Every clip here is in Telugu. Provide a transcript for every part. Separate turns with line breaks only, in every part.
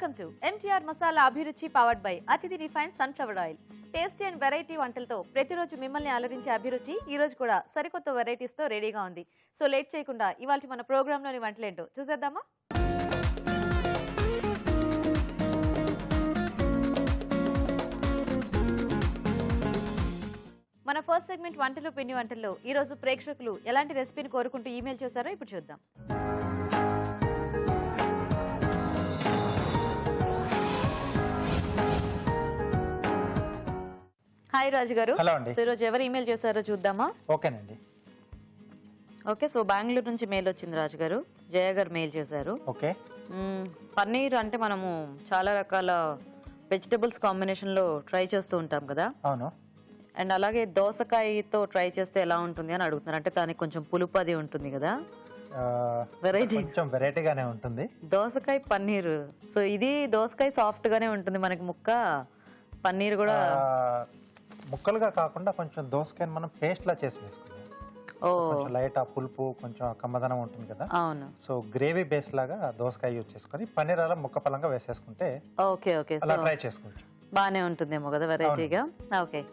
Welcome to MTR masala Abhiruchi powered by Athithi refine sunflower oil. Tasty and variety వంటలతో ప్రతిరోజు మిమ్మల్ని అలరించే అభిరుచి ఈ రోజు కూడా సరికొత్త వెరైటీస్ తో రెడీగా ఉంది. సో లేట్ చేయకుండా ఇవాల్టి మన ప్రోగ్రామ్ లోని వంటలేంటో చూసేద్దామా? మన ఫస్ట్ సెగ్మెంట్ వంటలు పిండి వంటల్లో ఈ రోజు ప్రేక్షకులు ఎలాంటి రెసిపీని కోరుకుంటూ ఈమెయిల్ చేశారో ఇప్పుడు చూద్దాం. హాయ్ రాజు గారు.
హలో అండి.
సో ఈరోజు ఎవరు ఈమెయిల్ చేశారో చూద్దామా?
ఓకేనండి.
ఓకే, సో బెంగళూరు నుంచి మెయిల్ వచ్చింది రాజు గారు. జయ గారు మెయిల్ చేశారు.
ఓకే.
పన్నీర్ అంటే మనము చాలా రకాల వెజిటబుల్స్ కాంబినేషన్ లో ట్రై చేస్తూ ఉంటాం కదా.
అవును.
అండ్ అలాగే దోసకాయతో ట్రై చేస్తే ఎలా ఉంటుంది అని అడుగుతున్నారు. అంటే దానికి కొంచెం పులుపు అది ఉంటుంది కదా, వెరైటీ
కొంచెం వెరైటీగానే ఉంటుంది.
దోసకాయ పన్నీర్. సో ఇది దోసకాయ సాఫ్ట్ గానే ఉంటుంది మనకి ముక్క, పన్నీర్ కూడా
ముక్కలుగా కాకుండా కొంచెం దోసకాయని మనం పేస్ట్ లా చేసి వేసుకుందాం. కొంచెం లైట్ ఆ పులుపు కొంచెం కమ్మదనం ఉంటుంది కదా.
అవును.
సో గ్రేవీ బేస్ లాగా దోసకాయ యూజ్ చేసుకొని పన్నీర్ అలా ముక్క పలంగా వేసేసుకుంటే
ఓకే ఓకే
అలా ట్రై చేసుకోవచ్చు.
బానే ఉంటుందేమో కదా వెరైటీగా. ఓకే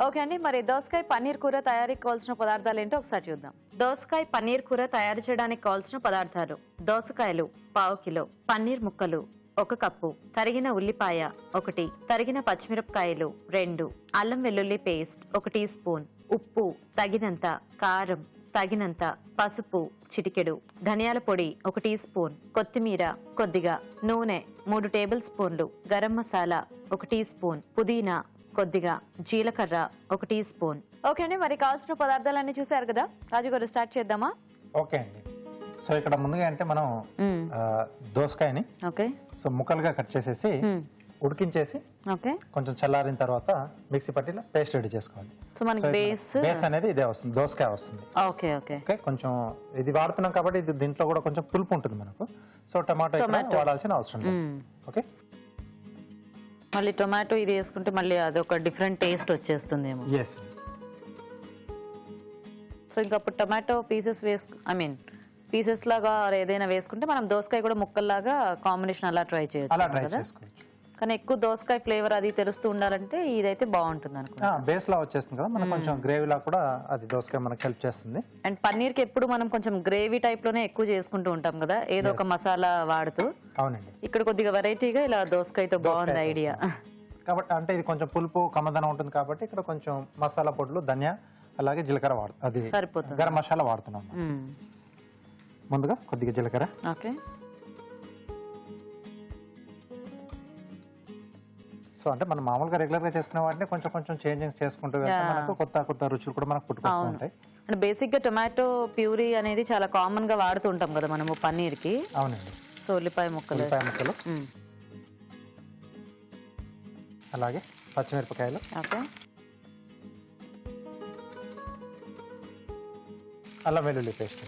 ఓకే అండి. మరి దోసకాయ పన్నీర్ కూర తయారీకి కావాల్సిన పదార్థాలు ఏంటో ఒకసారి చూద్దాం. దోసకాయ పన్నీర్ కూర తయారు చేయడానికి కావాల్సిన పదార్థాలు: దోసకాయలు 1/2 కిలో, పన్నీర్ ముక్కలు 1 కప్పు, తరిగిన ఉల్లిపాయ 1, తరిగిన పచ్చిమిరపకాయలు 2, అల్లం వెల్లుల్లి పేస్ట్ 1 టీ స్పూన్, ఉప్పు తగినంత, కారం తగినంత, పసుపు చిటికెడు, ధనియాల పొడి 1 టీ స్పూన్, కొత్తిమీర కొద్దిగా, నూనె 3 టేబుల్ స్పూన్లు, గరం మసాలా 1 టీ స్పూన్, పుదీనా కొద్దిగా, జీలకర్ర 1 టీ స్పూన్. ఓకే అండి, మరి కావాల్సిన పదార్థాలన్నీ చూసారు కదా. రాజు గారు స్టార్ట్ చేద్దామా?
ఓకే అండి. సో ఇక్కడ ముందుగా అంటే మనం దోసకాయని
ఓకే
సో ముక్కలుగా కట్ చేసేసి ఉడికించేసి కొంచెం చల్లారిన తర్వాత మిక్సీ పట్టిలా పేస్ట్ రెడీ చేసుకోవాలి.
సో మనకి బేస్
అనేది ఇదే వస్తుంది, దోసకాయ వస్తుంది.
Okay okay
okay. కొంచెం ఇది వాడుతున్నాం కాబట్టి ఇది దీంట్లో కూడా కొంచెం పులుపు ఉంటుంది మనకు. సో టమాటో వాడాల్సిన అవసరం లేదు. ఓకే.
మళ్ళీ టొమాటో ఇది వేసుకుంటే మళ్ళీ అదొక డిఫరెంట్ టేస్ట్ వచ్చేస్తుందేమో. సో ఇంకా అప్పుడు టొమాటో పీసెస్ పీసెస్ లాగా ఏదైనా వేసుకుంటే మనం దోసకాయ కూడా ముక్కల్లాగా కాంబినేషన్ అలా ట్రై చేయొచ్చు. కానీ ఎక్కువ దోసకాయ ఫ్లేవర్ అది తెలుస్తూ ఉండాలంటే ఇదైతే బాగుంటుంది అనుకుంటా.
బేస్ లా వచ్చేస్తుంది కదా మనకు, కొంచెం గ్రేవీ లా కూడా అది దోసకాయ మనకు హెల్ప్ చేస్తుంది.
అండ్ పన్నీర్ కి ఎప్పుడు మనం కొంచెం గ్రేవీ టైప్ లోనే ఎక్కువ చేసుకుంటూ ఉంటాం కదా, ఏదో ఒక మసాలా వాడుతూ.
అవునండి.
ఇక్కడ కొద్దిగా వెరైటీగా ఇలా దోసకాయతో బాగుంది ఐడియా.
కాబట్టి అంటే ఇది కొంచెం పులుపు కమ్మదనం ఉంటుంది కాబట్టి ఇక్కడ కొంచెం మసాలా పొడులు, ధనియా అలాగే జీలకర్ర అది సరిపోతుంది. గరం మసాలా వాడుతున్నాం. ముందుగా కొద్దిగా జీలకర్ర.
ఓకే.
సో అంటే మనం మామూలుగా రెగ్యులర్ గా చేసుకునే వాటిని కొంచెం కొంచెం చేంజింగ్స్ చేసుకుంటూ మనకు కొత్త కొత్త రుచులు కూడా మనకు పుట్టుకొస్తూ ఉంటాయి.
అంటే బేసిక్ గా టొమాటో ప్యూరీ అనేది చాలా కామన్ గా వాడుతూ ఉంటాం కదా మనము పన్నీర్ కి.
అవునండి.
సో ఉల్లిపాయ ముక్కలు
అలాగే పచ్చిమిరపకాయలు,
ఓకే,
అల్లం వెల్లుల్లి పేస్ట్.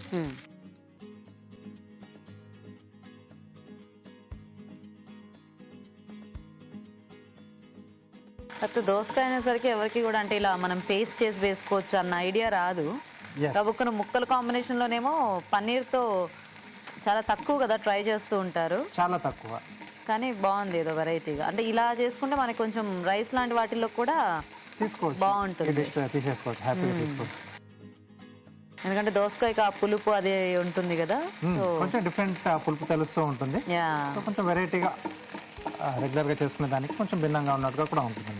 కాకపోతే దోసకాయ అనేసరికి ఎవరికి కూడా అంటే ఇలా మనం పేస్ట్ చేసి వేసుకోవచ్చు అన్న ఐడియా రాదు. కాబట్టి ముక్కల కాంబినేషన్ లోనేమో పన్నీర్ తో చాలా తక్కువ కదా ట్రై చేస్తూ ఉంటారు,
చాలా తక్కువ.
కానీ బాగుంది ఏదో వెరైటీగా. అంటే ఇలా చేసుకుంటే మనకి కొంచెం రైస్ లాంటి వాటిల్లో కూడా
తీసుకోవచ్చు,
బాగుంటుంది. ఎందుకంటే దోసకాయకి ఆ పులుపు అదే ఉంటుంది కదా,
కొంచెం డిఫరెంట్ పులుపు తెలుస్తూ ఉంటుంది. కొంచెం వెరైటీగా రెగ్యులర్ గా చేసుకునే దానికి కొంచెం భిన్నంగా ఉన్నట్టుగా కూడా ఉంటుంది.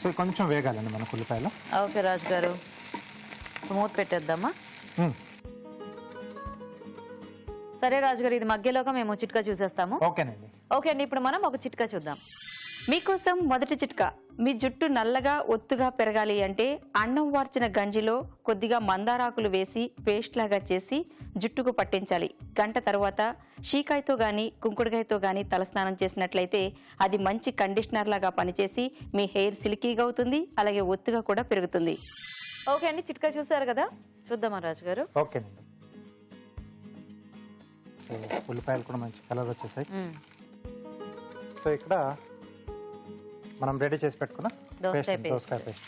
సో కొంచెం వేగాలండి మన ఉల్లిపాయలు.
ఓకే రాజు గారు, మూత పెట్టేద్దామా? సరే రాజు గారు, ఇది మధ్యలోగా మేము చిట్కా చూసేస్తాము.
ఓకేనండి.
ఓకే అండి, ఇప్పుడు మనం ఒక చిట్కా చూద్దాం.
మీకోసం మొదటి చిట్కా. మీ జుట్టు నల్లగా ఒత్తుగా పెరగాలి అంటే అన్నం వార్చిన గంజిలో కొద్దిగా మందారాకులు వేసి పేస్ట్ లాగా చేసి జుట్టుకు పట్టించాలి. గంట తర్వాత షీకాయతో గాని కుంకుడుకాయతో గాని తలస్నానం చేసినట్లయితే అది మంచి కండిషనర్ లాగా పనిచేసి మీ హెయిర్ సిల్కీగా అవుతుంది, అలాగే ఒత్తుగా కూడా పెరుగుతుంది.
ఓకే అండి, చిట్కా చూసారు కదా, చూద్దామా రాజు గారు?
ఓకేనండి. సో ఉల్లిపాయలు కూడా మంచి కలర్ వచ్చేసాయి. సో ఇక్కడ మనం రెడీ చేసి పెట్టుకున్న దోసకాయ పేస్ట్.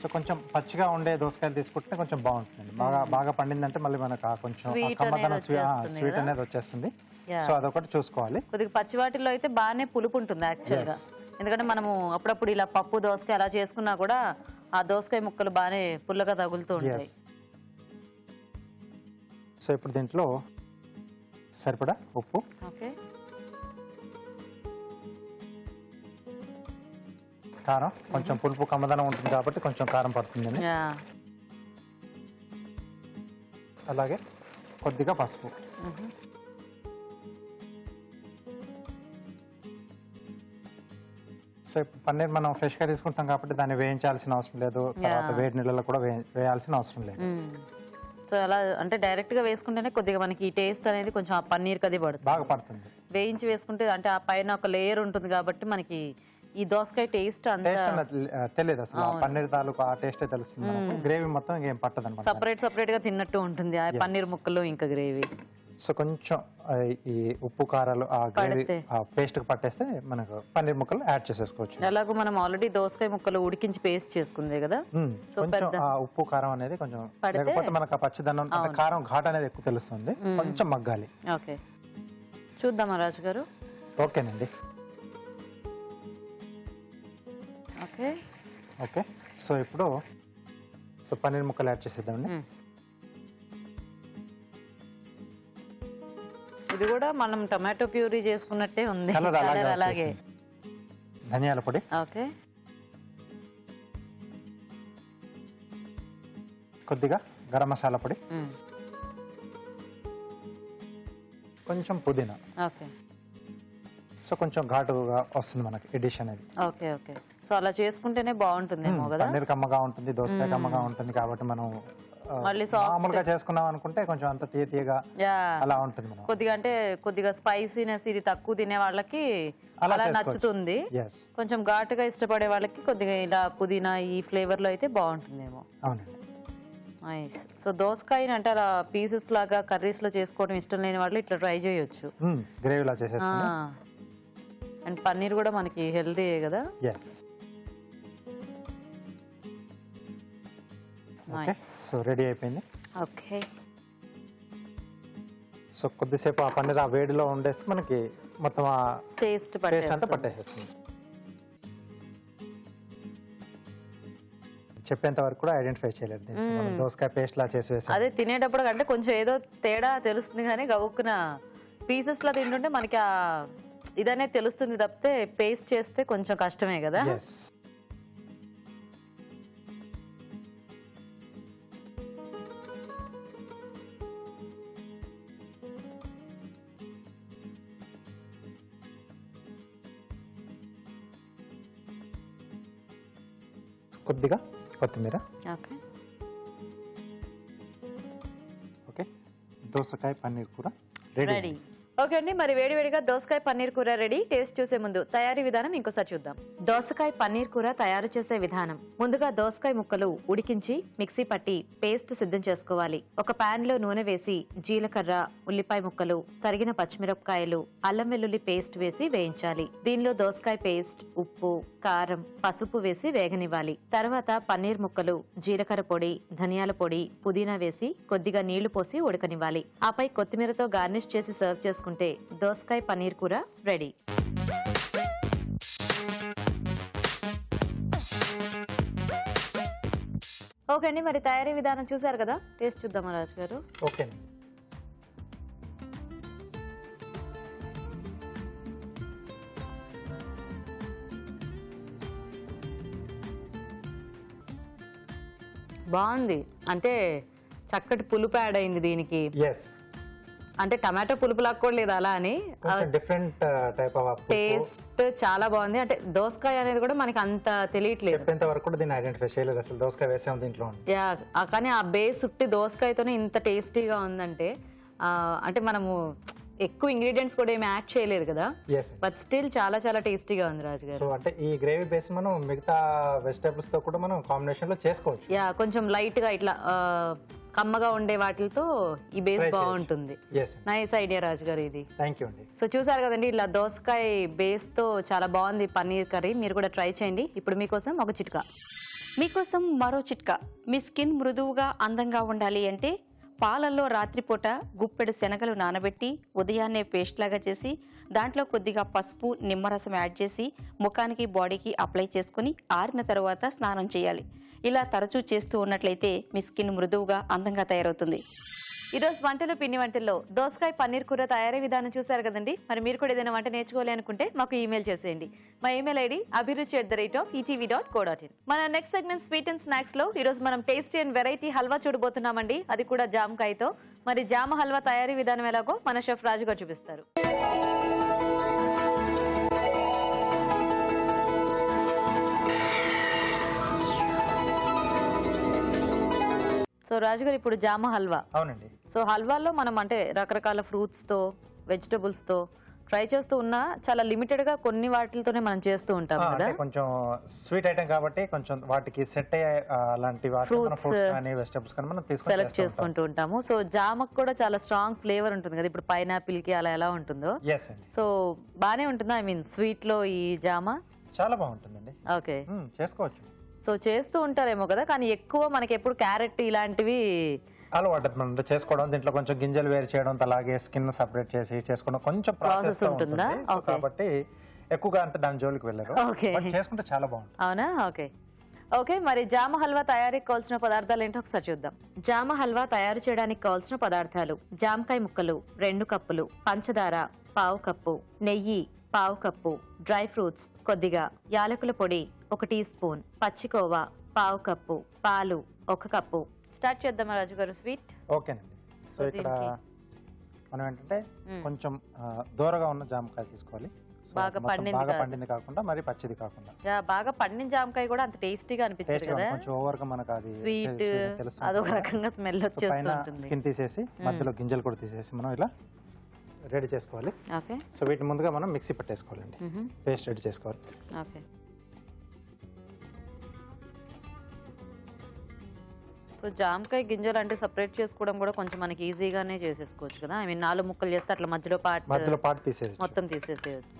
సో కొంచెం పచ్చిగా ఉండే దోసకాయలు తీసుకుంటే కొంచెం బాగుంటుంది. బాగా పండిందంటే మళ్ళీ మనకు ఆ కొంచెం ఆ
Sweet
కమ్మదనం
అనేది వచ్చేస్తుంది
స్వీట్
కదా?
అనేది వచ్చేస్తుంది.
Yeah.
సో అదొకటి చూసుకోవాలి.
కొద్దిగా పచ్చి వాటిల్లో అయితే బాగానే పులుపు ఉంటుంది యాక్చువల్గా. ఎందుకంటే మనము అప్పుడప్పుడు ఇలా పప్పు దోసకాయ అలా చేసుకున్నా కూడా ఆ దోసకాయ ముక్కలు బాగానే పుల్లగా తగులుతూ ఉంటాయి.
సో ఇప్పుడు దీంట్లో సరిపడా ఉప్పు,
ఓకే,
కారం, కొంచెం పులుపు కమ్మదనం ఉంటుంది కాబట్టి కొంచెం కారం పడుతుందండి.
యా,
అలాగే కొద్దిగా పసుపు. సో ఇప్పుడు పన్నీర్ మనం ఫ్రెష్గా తీసుకుంటాం కాబట్టి దాన్ని వేయించాల్సిన అవసరం లేదు, తర్వాత వేడి నీళ్ళలో కూడా వేయాల్సిన అవసరం లేదు.
సో అలా అంటే డైరెక్ట్ గా వేసుకుంటేనే కొద్దిగా మనకి టేస్ట్ అనేది కొంచెం ఆ పన్నీర్ కది పడుతుంది,
బాగా పడుతుంది.
వేయించి వేసుకుంటే అంటే ఆ పైన ఒక లేయర్ ఉంటుంది కాబట్టి మనకి ఈ దోసకాయ టేస్ట్ అంత
టేస్ట్ అన్నది తెలియదు అసలు. ఆ పన్నీర్ తాలూకు ఆ టేస్టే తెలుస్తుంది మనకు. గ్రేవీ మొత్తం ఇంకేం పట్టదు అనమాట.
సపరేట్ గా తిన్నట్టు ఉంటుంది ఆ పన్నీర్ ముక్కలు ఇంకా గ్రేవీ.
సో కొంచెం ఈ ఉప్పు కారాలు ఆ గ్రేవీ ఆ పేస్ట్ కి పట్టేస్తే మనకు పన్నీర్ ముక్కలు యాడ్ చేసేసుకోవచ్చు.
ఎలాగో మనం ఆల్రెడీ దోసకాయ ముక్కలు ఉడికించి పేస్ట్ చేసుకుందే కదా, సో
కొంచెం ఆ ఉప్పు కారం అనేది కొంచెం, లేకపోతే మనకు ఆ పచ్చిదనం అంటే కారం ఘాట్ అనేది ఎక్కువ తెలుస్తుంది. కొంచెం మగ్గాలి.
ఓకే, చూద్దామా రాజు గారు?
ఓకేనండి.
ఓకే
ఓకే, సో ఇప్పుడు పన్నీర్ ముక్కలు యాడ్ చేసేద్దామండి.
ఇది కూడా మనం టమాటో ప్యూరీ చేసుకున్నట్టే ఉంది,
కలర్
అలాగే.
ధనియాల పొడి,
ఓకే,
కొద్దిగా గరం మసాలా పొడి, కొంచెం పుదీనా.
ఓకే,
సో కొంచెం ఘాటుగా వస్తుంది మనకి ఈ డిష్ అనేది.
ఓకే ఓకే, సో అలా చేసుకుంటేనే బాగుంటుందేమో కదా.
పన్నీర్ కమ్మగా ఉంటుంది, దోసకాయ కమ్మగా ఉంటుంది కాబట్టి మనం
మళ్ళీ
మామూలుగా చేసుకున్నాం అనుకుంటే కొంచెం అంత తీయగా అలా ఉంటుంది. మనం
కొద్దిగా స్పైసీనెస్ ఇది తక్కువ తినే వాళ్ళకి అలా నచ్చుతుంది. కొంచెం ఘాటుగా ఇష్టపడే వాళ్ళకి కొద్దిగా ఇలా పుదీనా ఈ ఫ్లేవర్ లో అయితే బాగుంటుందేమో.
అవునండి.
నైస్. సో దోసకాయని అంటే అలా పీసెస్ లాగా కర్రీస్ లో చేసుకోవడం ఇష్టం లేని వాళ్ళు ఇట్లా ట్రై చేయొచ్చు.
గ్రేవీలా చేసేసుకుని.
అండ్ పన్నీర్ కూడా మనకి హెల్తీ కదా.
సో రెడీ అయిపోయింది.
ఓకే,
సో కొద్దిసేపు ఆ పన్నీర్ ఆ వేడిలో ఉండేస్తే మనకి మొత్తం ఆ
టేస్ట్
అంతా పట్టేసేస్తుంది. చెప్పేంత వరకు కూడా ఐడెంటిఫై చేయలేదు. దోసకాయ పేస్ట్ లా చేసి వేసి
అదే తినేటప్పుడు అంటే కొంచెం ఏదో తేడా తెలుస్తుంది కానీ గవుక్కున పీసెస్ లా తింటుంటే మనకి ఆ ఇదనే తెలుస్తుంది తప్పితే పేస్ట్ చేస్తే కొంచెం కష్టమే కదా.
కొద్దిగా కొత్తిమీర.
ఓకే
ఓకే, దోసకాయ పన్నీర్ కూర
రెడీ. ఓకే అండి, మరి వేడివేడిగా దోసకాయ పన్నీర్ కూర రెడీ. టేస్ట్ చూసే ముందు తయారీ విధానం ఇంకోసారి చూద్దాం. దోసకాయ పన్నీర్ కూర తయారు చేసే విధానం: ముందుగా దోసకాయ ముక్కలు ఉడికించి మిక్సీ పట్టి పేస్ట్ సిద్ధం చేసుకోవాలి. ఒక పాన్ లో నూనె వేసి జీలకర్ర, ఉల్లిపాయ ముక్కలు, తరిగిన పచ్చిమిరపకాయలు, అల్లం వెల్లుల్లి పేస్ట్ వేసి వేయించాలి. దీనిలో దోసకాయ పేస్ట్, ఉప్పు, కారం, పసుపు వేసి వేగనివ్వాలి. తర్వాత పన్నీర్ ముక్కలు, జీలకర్ర పొడి, ధనియాల పొడి, పుదీనా వేసి కొద్దిగా నీళ్లు పోసి ఉడకనివ్వాలి. ఆపై కొత్తిమీరతో గార్నిష్ చేసి సర్వ్ చేసుకుంటే దోసకాయ పన్నీర్ కూర రెడీ. ఓకే అండి, మరి తయారీ విధానం చూసారు కదా, టేస్ట్ చూద్దామా రాజు గారు?
ఓకే,
బాగుంది. అంటే చక్కటి పులుపు యాడ్ అయింది దీనికి. అంటే టమాటో పులుపు లాగా కూడా లేదు అలా అని,
డిఫరెంట్ టైప్ ఆఫ్
టేస్ట్ చాలా బాగుంది. అంటే దోసకాయ అనేది కూడా మనకి అంత తెలియట్లేదు.
చెప్పేంత వరకు కూడా దీన్ని ఐడెంటిఫై చేయలేదు అసలు. దోసకాయ వేసాం దీంట్లో.
కానీ ఆ బేస్ ఉట్టి దోసకాయతోనే ఇంత టేస్టీగా ఉందంటే అంటే మనము ఎక్కువ ఇంగ్రీడియంట్స్ కూడా ఏమి యాడ్ చేయలేదు కదా, బట్ స్టిల్ చాలా చాలా టేస్టీగా ఉంది రాజు గారు.
అంటే ఈ గ్రేవీ బేస్ మనం మిగతా వెజిటేబుల్స్ తో కూడా మనం కాంబినేషన్ లో చేసుకోవచ్చు.
కొంచెం లైట్ గా ఇట్లా కమ్మగా ఉండే వాటితో ఈ బేస్ బాగుంటుంది. నైస్ ఐడియా రాజు గారు ఇది.
థాంక్యూ అండి.
సో చూసారు కదండి, ఇలా దోసకాయ బేస్ తో చాలా బాగుంది పన్నీర్ కర్రీ. మీరు కూడా ట్రై చేయండి. ఇప్పుడు మీకోసం ఒక చిట్కా.
మీకోసం మరో చిట్కా. మీ స్కిన్ మృదువుగా అందంగా ఉండాలి అంటే పాలల్లో రాత్రిపూట గుప్పెడు శనగలు నానబెట్టి ఉదయాన్నే పేస్ట్ లాగా చేసి దాంట్లో కొద్దిగా పసుపు నిమ్మరసం యాడ్ చేసి ముఖానికి బాడీకి అప్లై చేసుకుని ఆరిన తర్వాత స్నానం చేయాలి. ఇలా తరచూ చేస్తూ ఉన్నట్లయితే మీ స్కిన్ మృదువుగా అందంగా తయారవుతుంది.
ఈరోజు వంటలు పిండి వంటల్లో దోసకాయ పన్నీర్ కూర తయారీ విధానం చూసారు కదండి. మరి మీరు కూడా ఏదైనా వంట నేర్చుకోవాలి అనుకుంటే మాకు ఈమెయిల్ చేసేయండి. మా ఈమెయిల్ ఐడి abhiruchi@etv.co.in. మన next segment sweet and snacks లో ఈరోజు మనం టేస్టీ అండ్ వెరైటీ హల్వా చూడబోతున్నామండి. అది కూడా జామకాయతో. మరి జామ హల్వా తయారీ విధానం ఎలాగో మన షెఫ్ రాజు గారు చూపిస్తారు. సో రాజు గారు ఇప్పుడు జామ హల్వా.
అవునండి.
సో హల్వాలో మనం అంటే రకరకాల ఫ్రూట్స్ తో వెజిటబుల్స్ తో ట్రై చేస్తూ ఉన్నా చాలా లిమిటెడ్ గా కొన్ని వాటితోనే మనం చేస్తూ ఉంటాం కదా.
కొంచెం స్వీట్ ఐటమ్ కాబట్టి కొంచెం వాటికి సెట్ అయ్యే అలాంటి
ఫ్రూట్స్
కానీ వెజిటబుల్స్ కానీ మనం
సెలెక్ట్ చేసుకుంటూ ఉంటాము. సో జామకు కూడా చాలా స్ట్రాంగ్ ఫ్లేవర్ ఉంటుంది కదా, ఇప్పుడు పైనాపిల్ కి అలా ఎలా ఉంటుందో. సో బానే ఉంటుందా? ఐ మీన్ స్వీట్ లో ఈ జామ
చాలా బాగుంటుందండి.
ఓకే,
చేసుకోవచ్చు.
సో చేస్తూ ఉంటారేమో కదా, కానీ ఎక్కువ మనకి ఎప్పుడు క్యారెట్ ఇలాంటివి
అలవాటు మనం చేసుకోవడం. దీంట్లో కొంచెం గింజలు వేరు చేయడం, అలాగే స్కిన్ సెపరేట్ చేసి చేసుకోవడం కొంచెం ప్రాసెస్ ఉంటుందా కాబట్టి ఎక్కువగా అంటే దాని జోలికి వెళ్ళరు. చేసుకుంటే చాలా బాగుంటుంది.
అవునా? Okay okay. మరి జామ హల్వా తయారీకి కావాల్సిన పదార్థాలు ఏంటో ఒకసారి చూద్దాం. జామ హల్వా తయారు చేయడానికి కావాల్సిన పదార్థాలు: జామకాయ ముక్కలు 2 కప్పులు, పంచదార 1/2 కప్పు, నెయ్యి 1/2 కప్పు, డ్రై ఫ్రూట్స్ కొద్దిగా, యాలకుల పొడి 1 టీ స్పూన్, పచ్చికోవా 1/2 కప్పు, పాలు 1 కప్పు. స్టార్ట్ చేద్దాం రాజు గారు స్వీట్.
ఓకేనండి. సో ఇక్కడ మనం ఏంటంటే కొంచెం దూరగా ఉన్న జామకాయ తీసుకోవాలి.
బాగా
పండింది కాకుండా మరి పచ్చిది కాకుండా.
బాగా పండిన జామకాయ కూడా అంత టేస్టీగా అనిపించదు కదా,
కొంచెం ఓవర్ గా మనకు అది
స్వీట్ అదొక రకంగా స్మెల్ వచ్చేస్తుంది.
స్కిన్ తీసేసి మధ్యలో గింజలు కూడా తీసేసి మనం ఇలా రెడీ చేసుకోవాలి.
ఓకే.
సో వీటిని ముందుగా మనం మిక్సీ పట్టేసుకోవాలండి. పేస్ట్ రెడీ చేసుకోవాలి.
ఓకే. సో జామకాయ గింజలు అంటే సెపరేట్ చేసుకోవడం కూడా కొంచెం మనకి ఈజీగానే చేసేసుకోవచ్చు కదా. ఐ మీన్ 4 ముక్కలు చేస్తే అట్లా మధ్యలో పార్ట్
తీసేసి
మొత్తం తీసేసేయచ్చు.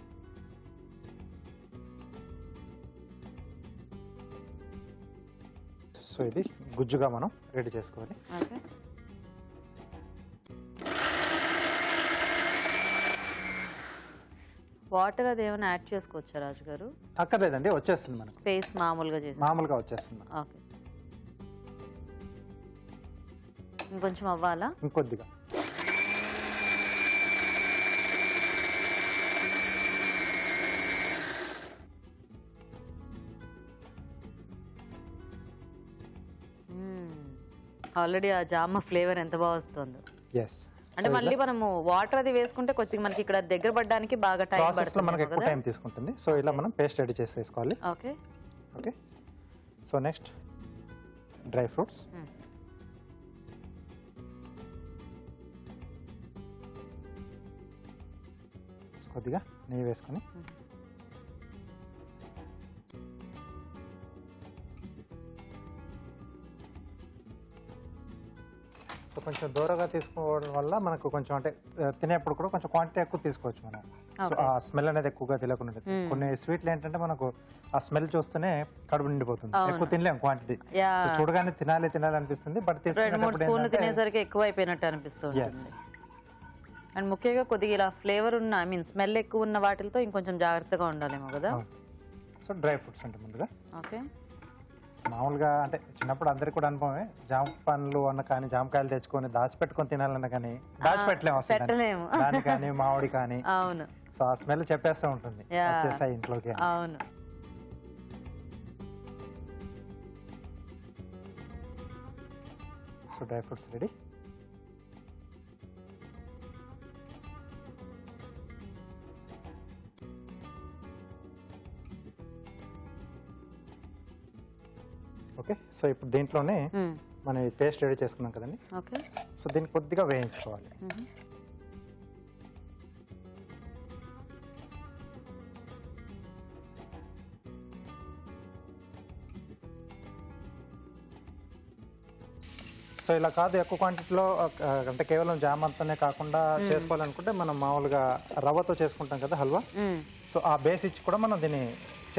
సో ఇది గుజ్జుగా మనం రెడీ చేసుకోవాలి.
ఓకే. వాటర్ అది ఏమైనా యాడ్ చేసుకోవచ్చా రాజు గారు?
అక్కర్లేదండి, వచ్చేస్తుంది మనకు.
పేస్ట్ మామూలుగా వచ్చేస్తుంది.
ఓకే.
ఇంకొంచెం అవ్వాలా?
ఇంకొద్దిగా.
ఆల్రెడీ ఆ జామ ఫ్లేవర్ ఎంత బాగా వస్తుందో. అంటే మళ్ళీ మనము వాటర్ అది వేసుకుంటే కొద్దిగా మనకి ఇక్కడ దగ్గర పడడానికి బాగా టైం పడుతుంది,
మనకి ఎక్కువ టైం తీసుకుంటుంది. సో ఇలా మనం పేస్ట్ రెడీ చేసి వేసుకోవాలి.
Okay
okay. So next dry fruits. కొద్దిగా నెయ్యి వేసుకొని సో కొంచెం దూరంగా తీసుకోవడం వల్ల మనకు కొంచెం అంటే తినేప్పుడు కూడా కొంచెం క్వాంటిటీ ఎక్కువ తీసుకోవచ్చు మనం. సో ఆ స్మెల్ అనేది ఎక్కువగా తెలియకుండా. కొన్ని స్వీట్లు ఏంటంటే మనకు ఆ స్మెల్ చూస్తేనే కడుపు నిండిపోతుంది, ఎక్కువ తినలేం క్వాంటిటీ. చూడగానే తినాలి అనిపిస్తుంది, బట్
తినేసరికి ఎక్కువ అయిపోయినట్టు అనిపిస్తుంది. అండ్ ముఖ్యంగా కొద్దిగా ఇలా ఫ్లేవర్ ఉన్న ఐ మీన్ స్మెల్ ఎక్కువ ఉన్న వాటితో ఇంకొంచెం జాగ్రత్తగా ఉండాలేమో కదా.
సో డ్రై ఫ్రూట్స్ అంటే ముందుగా
ఓకే.
మామూలుగా అంటే చిన్నప్పుడు అందరికి కూడా అనుభవమే, జామ పండ్లు అన్న కానీ జామకాయలు తెచ్చుకొని దాచిపెట్టుకొని తినాలన్న కానీ దాచిపెట్టలేము దాని కానీ మామిడి కానీ.
అవును.
సో ఆ స్మెల్ చెప్పేస్తూ ఉంటుంది వచ్చేసాయి ఇంట్లోకి.
అవును.
So dry fruits ready. Okay. So ఇప్పుడు దీంట్లోనే మన పేస్ట్ రెడీ చేసుకున్నాం కదండి.
ఓకే.
సో దీన్ని కొద్దిగా వేయించుకోవాలి. సో ఇలా కాదు, ఎక్కువ క్వాంటిటీలో అంటే కేవలం జామ్ అంతానే కాకుండా చేసుకోవాలనుకుంటే మనం మామూలుగా రవ్వతో చేసుకుంటాం కదా హల్వా. సో ఆ బేస్ ఇచ్చి కూడా మనం దీన్ని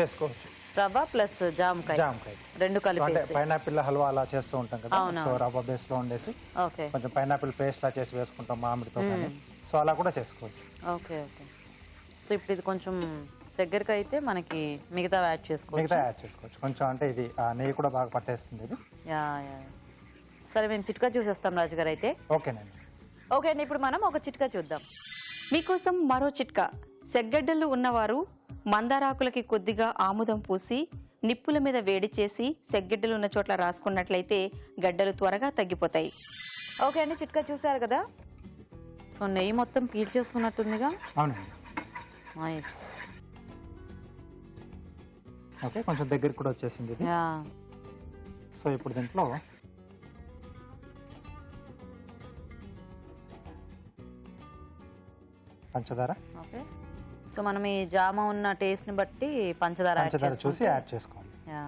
చేసుకోవచ్చు.
రవ్వ ప్లస్ జామకాయ
జామకాయ
రెండు
అంటే
కలిపేసి.
పైనాపిల్ హల్వా అలా చేస్తూ ఉంటాం కదా, సో రవ్వ బేస్ లో ఉండేసి
ఓకే
కొంచెం పైనాపిల్ పేస్ట్ లా చేసి వేసుకుంటాం మామిడితో కానీ, సో అలా కూడా చేసుకోవచ్చు.
Okay okay. సో ఇప్పుడు ఇది కొంచెం దగ్గరికి అయితే మనకి మిగతా యాడ్ చేసుకోవచ్చు.
మిగతా యాడ్ చేసుకోవచ్చు కొంచెం, అంటే ఇది నెయ్యి కూడా బాగా పట్టేస్తుంది ఇది.
Yeah yeah. సరే మేము చిట్కా చూసేస్తాం రాజుగారు అయితే.
ఓకేనండి.
ఓకే అండి, ఇప్పుడు మనం ఒక చిట్కా చూద్దాం.
మీకోసం మరో చిట్కా. సెగ్గడ్డలు ఉన్నవారు మందారాకులకి కొద్దిగా ఆముదం పూసి నిప్పుల మీద వేడి చేసి సెగ్గడ్డలు ఉన్న చోట్ల రాసుకున్నట్లయితే గడ్డలు త్వరగా తగ్గిపోతాయి.
ఓకే అండి, చిట్కా చూసారు కదా. సో నెయ్యి మొత్తం పీల్చేసుకున్నట్టుందిగా.
అవునండి.
నైస్.
ఓకే, కొంచెం దగ్గరికి కూడా వచ్చేసింది ఇది.
యా.
సో ఇప్పుడు దీంట్లో పంచదార
ఓకే. సో మనం ఈ జామ ఉన్న టేస్ట్ ని బట్టి పంచదార
చూసి యాడ్ చేసుకోవాలి.
యా.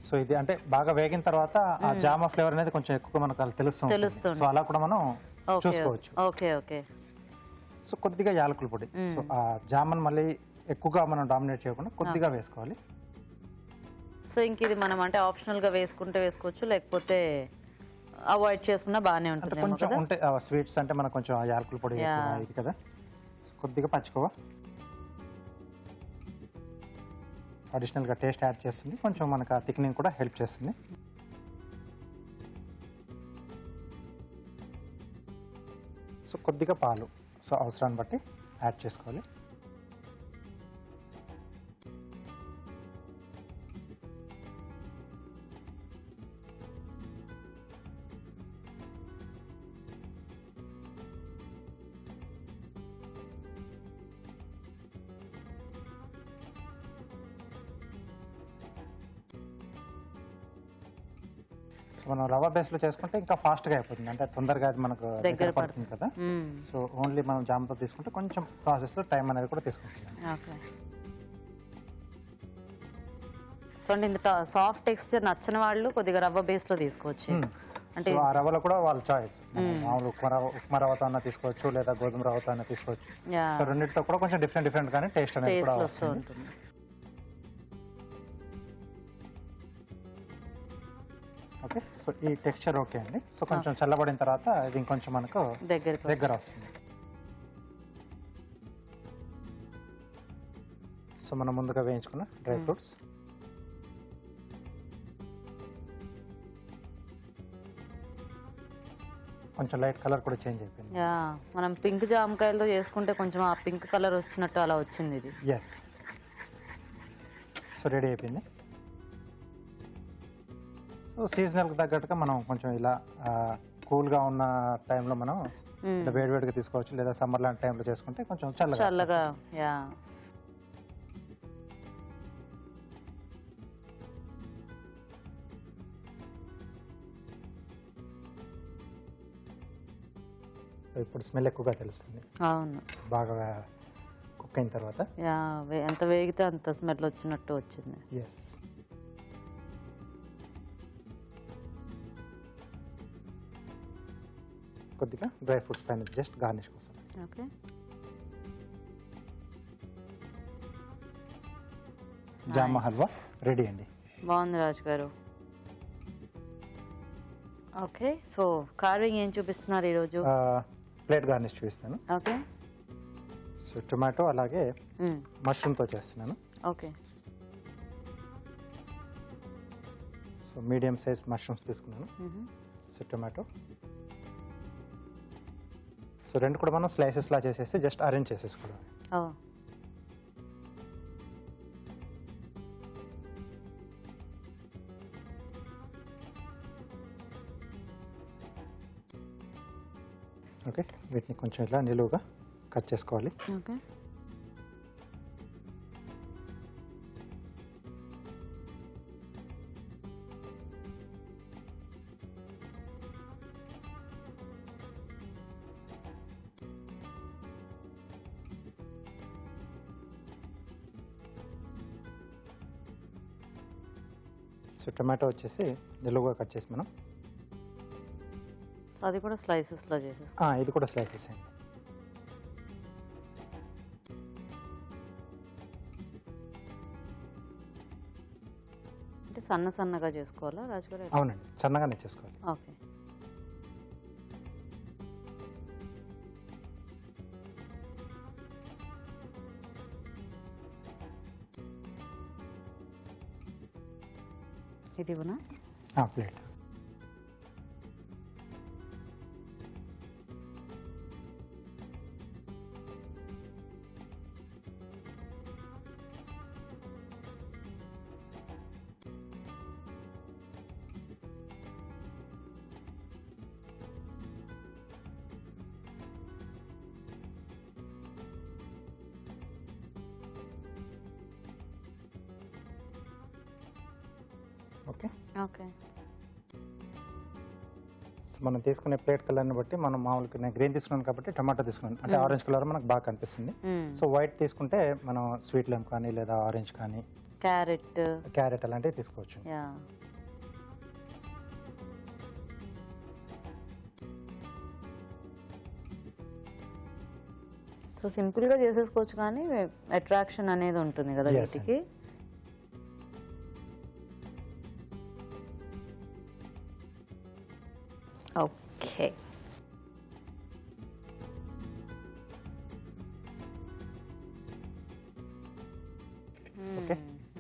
సో ఇది అంటే బాగా వేగిన తర్వాత ఆ జామ ఫ్లేవర్ అనేది కొంచెం ఎక్కువ మనకు అలా తెలుస్తుంది. సో అలా కూడా మనం చూసుకోవచ్చు.
Okay okay.
సో కొద్దిగా యాలకుల పొడి. సో ఆ జామన్ మళ్ళీ ఎక్కువగా మనం డామినేట్ చేయకుండా కొద్దిగా వేసుకోవాలి.
సో ఇంక ఇది మనం అంటే ఆప్షనల్ గా వేసుకుంటే వేసుకోవచ్చు, లేకపోతే అవాయిడ్ చేసుకున్నా బాగానే ఉంటుంది
కొంచెం ఉంటే స్వీట్స్ అంటే మనకు కొంచెం యాలకుల పొడి ఇది కదా. కొద్దిగా పచ్చికోవా అడిషనల్ గా టేస్ట్ యాడ్ చేస్తుంది, కొంచెం మనకు ఆ థిక్నింగ్ కూడా హెల్ప్ చేస్తుంది. సో కొద్దిగా పాలు, సో అవసరాన్ని బట్టి యాడ్ చేసుకోవాలి. సో మనం రవ్వ బేస్ లో చేసుకుంటే ఇంకా ఫాస్ట్ గా అయిపోతుంది, అంటే తొందరగా అది మనకు దగ్గర పడుతుంది కదా. సో ఓన్లీ మనం జామతో తీసుకుంటే కొంచెం ప్రాసెస్ లో టైం అనేది కూడా తీసుకుంటుంది.
ఓకే. సో అంటే ఇంత సాఫ్ట్ టెక్స్చర్ నచ్చని వాళ్ళు కొద్దిగా రవ్వ బేస్ లో తీసుకోవచ్చు.
అంటే ఆ రవ్వలో కూడా వాళ్ళ చాయిస్, మామూలు ఉప్మా రవ్వతో అన్న తీసుకోవచ్చు లేదా గోధుమ రవ్వతో అన్న తీసుకోవచ్చు. సో రెండింటితో కూడా కొంచెం డిఫరెంట్ కానీ టేస్ట్ అనేది కూడా వస్తుంది. ఓకే, సో ఈ టెక్స్చర్ ఓకే అండి. సో కొంచెం చల్లబడిన తర్వాత ఇది ఇంకొంచెం మనకు దగ్గర వస్తుంది. సో మనం ముందుగా వేయించుకున్న డ్రై ఫ్రూట్స్, కొంచెం లైట్ కలర్ కూడా చేంజ్ అయిపోయింది.
యా, మనం పింక్ జామకాయలతో చేసుకుంటే కొంచెం ఆ పింక్ కలర్ వచ్చినట్టు అలా వచ్చింది ఇది.
ఎస్. సో రెడీ అయిపోయింది. సో సీజనల్కి తగ్గట్టుగా మనం కొంచెం ఇలా కూల్గా ఉన్న టైంలో మనం వేడివేడిగా తీసుకోవచ్చు, లేదా సమ్మర్ లాంటి టైంలో చేసుకుంటే కొంచెం చల్లగా.
యా.
ఇప్పుడు స్మెల్ ఎక్కువగా తెలుస్తుంది.
అవును,
బాగా కుక్ అయిన తర్వాత.
యా, ఎంత వేగితే అంత స్మెల్ వచ్చినట్టు వచ్చింది.
ఎస్. కొద్దిగా డ్రై ఫ్రూట్స్ పైన జస్ట్ గార్నిష్ కోసం.
ఓకే.
జామ హల్వా రెడీ అండి.
బాగుంది రాజు గారు. ఓకే, సో కార్వింగ్ ఏం చూపిస్తున్నారు ఈరోజు?
ప్లేట్ గార్నిష్ చూపిస్తాను.
ఓకే.
సో టొమాటో అలాగే మష్రూమ్తో చేస్తున్నాను.
Okay.
So medium size mushrooms తీసుకున్నాను. సో టొమాటో, సో రెండు కూడా మనం స్లైసెస్ లా చేసేసి జస్ట్ అరేంజ్ చేసేసుకోవాలి. ఓకే, వీటిని కొంచెం ఇలా నిలువుగా కట్ చేసుకోవాలి.
ఓకే.
సో టొమాటో వచ్చేసి నిలువుగా కట్ చేసి మనం
అది కూడా స్లైసెస్ లా చేసేసుకో.
ఇది కూడా స్లైసెస్ అండి.
సన్న సన్నగా చేసుకోవాలా రాజుగారు?
అవునండి, సన్నగానే చేసుకోవాలి.
ఓకే. ఇది ఇవ్వనా?
ప్లేట్. ఓకే.
ఓకే.
సో మనం తీసుకునే ప్లేట్ కలర్ని బట్టి మనం మామూలుగా నేను గ్రీన్ తీసుకున్నాను కాబట్టి టమాటో తీసుకున్నాను, అంటే ఆరెంజ్ కలర్ మనకు బాగా కనిపిస్తుంది. సో వైట్ తీసుకుంటే మనం స్వీట్ లెమ్ కానీ లేదా ఆరెంజ్ కానీ క్యారెట్ అలాంటివి తీసుకోవచ్చు.
సో సింపుల్ గా చేసేసుకోవచ్చు కానీ అట్రాక్షన్ అనేది ఉంటుంది కదా వీటికి. ఓకే.
Okay,